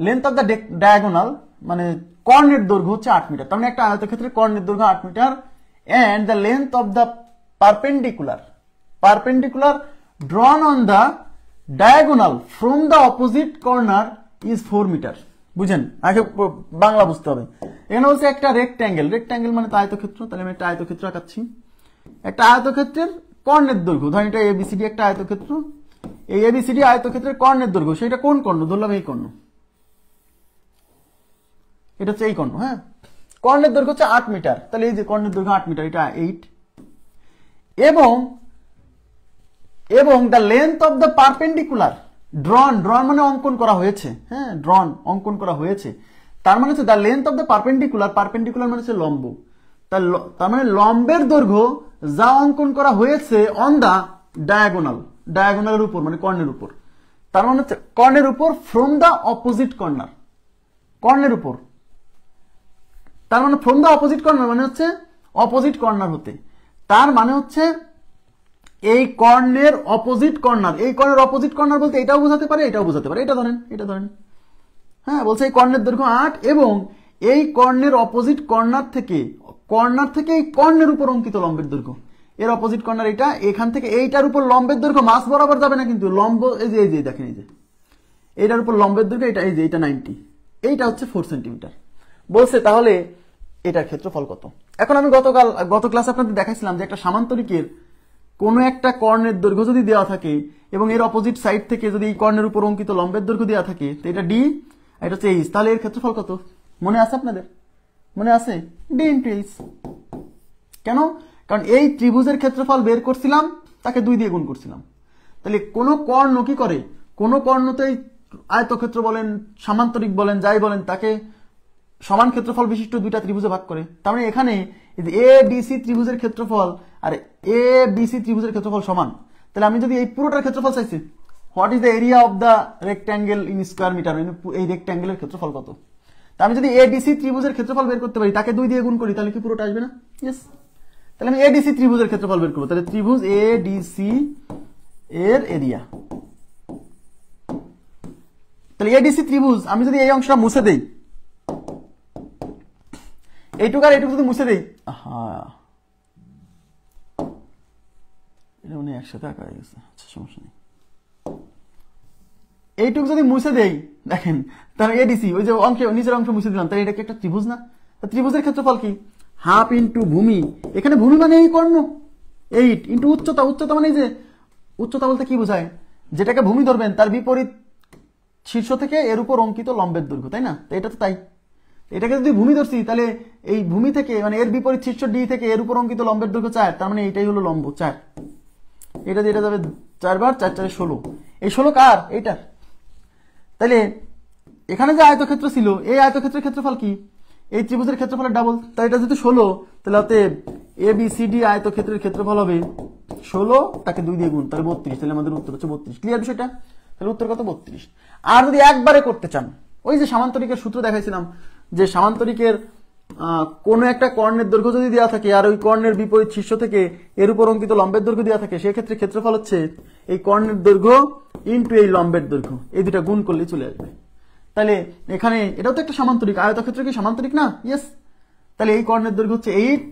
লেন্থ অফ দ্য ডায়াগোনাল মানে কর্ণের দৈর্ঘ্য হচ্ছে 8 মিটার। তার মানে একটা আয়তক্ষেত্রের কর্ণের দৈর্ঘ্য 8 metre. And the length of the perpendicular drawn on the diagonal from the opposite corner is 4 metre. বুঝেন? আগে বাংলা বুঝতে হবে। এখানে বলছে একটা রেক্ট্যাঙ্গেল মানে তো আয়তক্ষেত্র। তাহলে আমি একটা আয়তক্ষেত্র আঁকাচ্ছি। একটা আয়তক্ষেত্রের কর্ণের দৈর্ঘ্য, ধরেন এটা এবিসিডি একটা আয়তক্ষেত্র। এই এবিসিডি আয়তক্ষেত্রের কর্ণের দৈর্ঘ্য, সেটা কোন কর্ণ? ধরলাম এই কর্ণ, এটা হচ্ছে এই কর্ণ। হ্যাঁ, কর্ণের দৈর্ঘ্য হচ্ছে 8 মিটার, তাহলে এই যে কর্ণের দৈর্ঘ্য 8 মিটার, এটা 8, এবং the length of the perpendicular ড্রন মানে অঙ্কন করা হয়েছে, হ্যাঁ ড্রন অঙ্কন করা হয়েছে, তার মানে হচ্ছে the length of the perpendicular মানে হচ্ছে লম্ব, তার মানে লম্বের দৈর্ঘ্য যা অঙ্কন করা হয়েছে অন দা ডায়াগোনালের উপর মানে কর্ণের উপর, তার মানে হচ্ছে কর্ণের উপর ফ্রম দা অপোজিট কর্নার, কর্ণের উপর, তার মানে ফ্রম দা অপোজিট কর্নার মানে হচ্ছে অপোজিট কর্নার হতে, তার মানে হচ্ছে এই কর্ণের অপোজিট কর্নার, এই কর্ণের অপোজিট কর্নার বলতে এটাও বোঝাতে পারে এটাও বোঝাতে পারে, এটা ধরেন হ্যাঁ, বলছে এই কর্ণের দৈর্ঘ্য 8 এবং এই কর্ণের অপোজিট কর্নার থেকে এই কর্ণের উপর অঙ্কিত লম্বের দৈর্ঘ্য, এর অপোজিট কর্নার এটা, এখান থেকে এইটার উপর লম্বের দৈর্ঘ্য মাস বরাবর যাবে না কিন্তু লম্ব, এই যে দেখেন এই যে এইটার উপর লম্বের দৈর্ঘ্য এটা, এই যে এটা 90, এইটা হচ্ছে 4 সেন্টিমিটার। বলছে তাহলে এটার ক্ষেত্রফল কত। এখন আমি গত ক্লাসে আপনাদের দেখাইছিলাম যে একটা সামান্তরিকের কোনো একটা কর্ণের দৈর্ঘ্য যদি দেওয়া থাকে এবং এর অপোজিট সাইড থেকে যদি এই কর্ণের উপর অঙ্কিত লম্বের দৈর্ঘ্য দেওয়া থাকে, তো এটা ডি, এটা হচ্ছে এইচ, তাহলে এর ক্ষেত্রফল কত মনে আছে আপনাদের? মনে আছে? D into H. কেন? কারণ এই ত্রিভুজের ক্ষেত্রফল বের করছিলাম, তাকে 2 দিয়ে গুণ করছিলাম। তাহলে কোনো কর্ণ কি করে, কোনো কর্ণতেই আয়তক্ষেত্র বলেন সামান্তরিক বলেন যাই বলেন তাকে সমান ক্ষেত্রফল বিশিষ্ট 2টা ত্রিভুজে ভাগ করে। তার মানে এখানে এ ডিসি ত্রিভুজের ক্ষেত্রফল আর এ বিসি ত্রিভুজের ক্ষেত্রফল সমান, তাহলে আমি যদি এই পুরোটার ক্ষেত্রফল চাইছি, what is the area of the rectangle in square metre, এই রেক্ট্যাঙ্গেলের ক্ষেত্রফল কত, তা আমি যদি এডিসি ত্রিভুজের ক্ষেত্রফল বের করতে পারি, তাকে 2 দিয়ে গুণ করি, তাহলে কি পুরোটা আসবে না? ইয়েস। তাহলে আমি এডিসি ত্রিভুজের ক্ষেত্রফল বের করবো, তাহলে ত্রিভুজ এডিসি এর এরিয়া, তাহলে এডিসি ত্রিভুজ আমি যদি এই অংশটা মুছে দেই, এইটুকু আর এইটুকু যদি মুছে দেই, এটা মানে একসাথে আঁকা হয়ে গেছে, আচ্ছা সমস্যা নেই, এইটুকু যদি মুছে দেই দেখেন, তাহলে এডিসি ওই যে অংশ নিচের অংশ মুছে দিলাম, তাহলে এটা কি একটা ত্রিভুজ না? ত্রিভুজের ক্ষেত্রফল কি? হাফ ইন্টু ভূমি, এখানে ভূমি মানে এই কর্ণ, 8 ইন্টু উচ্চতা, উচ্চতা মানে এই যে উচ্চতা বলতে কি বোঝায়, যেটাকে ভূমি ধরবেন তার বিপরীত শীর্ষ থেকে এর উপর অঙ্কিত লম্বের দৈর্ঘ্য, তাই না? তো এটা তো তাই, এটাকে যদি ভূমি ধরছি তাহলে এই ভূমি থেকে মানে এর বিপরীত শীর্ষ ডি থেকে এর উপর অঙ্কিত লম্বের দৈর্ঘ্য 4, তার মানে এটাই হলো লম্ব 4, এটা দিয়ে এটা যাবে 4 বার 4 4 16, এই 16 কার? এইটার। তাহলে এখানে যে আয়তক্ষেত্র ছিল এই আয়তক্ষেত্রের ক্ষেত্রফল কি? এই ত্রিভুজের ক্ষেত্রফলের ডাবল, তাই এটা যেহেতু 16, তাহলে অতএব এ বি সি ডি আয়তক্ষেত্রের ক্ষেত্রফল হবে 16, তাকে 2 দিয়ে গুণ, তাহলে 32, তাহলে আমাদের উত্তর হচ্ছে 32। ক্লিয়ার বিষয়টা? তাহলে উত্তর কত? 32। আর যদি একবারে করতে চান, ওই যে সামান্তরিকের সূত্র দেখাইছিলাম যে সামান্তরিকের কোন একটা কর্ণের দৈর্ঘ্য যদি দেওয়া থাকে আর ওই কর্ণের বিপরীত শীর্ষ থেকে এর উপর অঙ্কিত লম্বের দৈর্ঘ্য দেওয়া থাকে, সেক্ষেত্রে ক্ষেত্রফল হচ্ছে এই কর্ণের দৈর্ঘ্য ইন্টু এই লম্বের দৈর্ঘ্য, এই দুটা গুণ করলেই চলে আসবে। তাহলে এখানে এটাও তো একটা সামান্তরিক, আয়তক্ষেত্র কি সামান্তরিক না? ইয়েস। তাহলে এই কর্ণের দৈর্ঘ্য হচ্ছে 8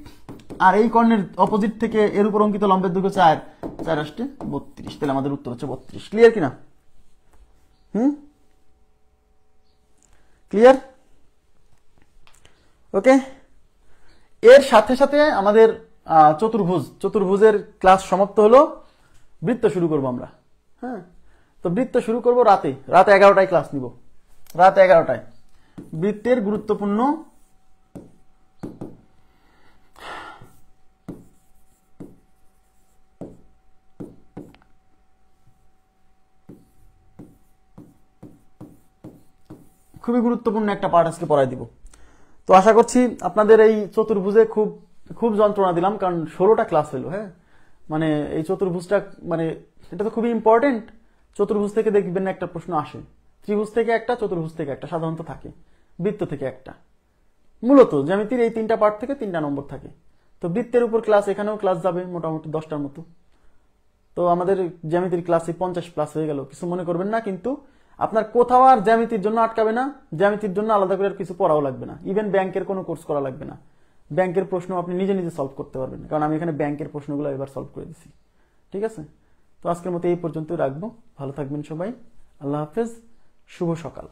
আর এই কর্ণের অপোজিট থেকে এর উপর অঙ্কিত লম্বের দৈর্ঘ্য 4, 4 আসছে 32, তাহলে আমাদের উত্তর হচ্ছে 32। ক্লিয়ার কিনা? ক্লিয়ার? ওকে। এর সাথে সাথে আমাদের চতুর্ভুজের ক্লাস সমাপ্ত হলো, বৃত্ত শুরু করব আমরা। হ্যাঁ, তো বৃত্ত শুরু করব রাতে 11টায় ক্লাস নিব, রাত 11টায়। বৃত্তের গুরুত্বপূর্ণ খুবই গুরুত্বপূর্ণ একটা পার্ট আজকে পড়াই দিব। তো আশা করছি আপনাদের এই চতুর্ভুজে খুব যন্ত্রণা দিলাম, কারণ 16টা ক্লাস হলো। হ্যাঁ, মানে এই চতুর্ভুজটা মানে এটা তো খুবই ইম্পর্টেন্ট। চতুর্ভুজ থেকে দেখবেন একটা প্রশ্ন আসে, ত্রিভুজ থেকে একটা, চতুর্ভুজ থেকে একটা সাধারণত থাকে, বৃত্ত থেকে একটা। মূলত জ্যামিতির এই 3টা পার্ট থেকে 3টা নম্বর থাকে। তো বৃত্তের উপর ক্লাস, এখানেও ক্লাস যাবে মোটামুটি 10টার মতো। তো আমাদের জ্যামিতির ক্লাসে 50 প্লাস হয়ে গেল, কিছু মনে করবেন না। কিন্তু আপনার কোথাও আর জ্যামিতির জন্য আটকাবে না, জ্যামিতির জন্য আলাদা করে আর কিছু পড়াও লাগবে না, ইভেন ব্যাংকের কোনো কোর্স করা লাগবে না। ব্যাংকের প্রশ্ন আপনি নিজে নিজে সলভ করতে পারবেন, কারণ আমি এখানে ব্যাংকের প্রশ্নগুলো এবার সলভ করে দিছি। ঠিক আছে, তো আজকের মতো এই পর্যন্তই রাখবো। ভালো থাকবেন সবাই, আল্লাহ হাফেজ, শুভ সকাল।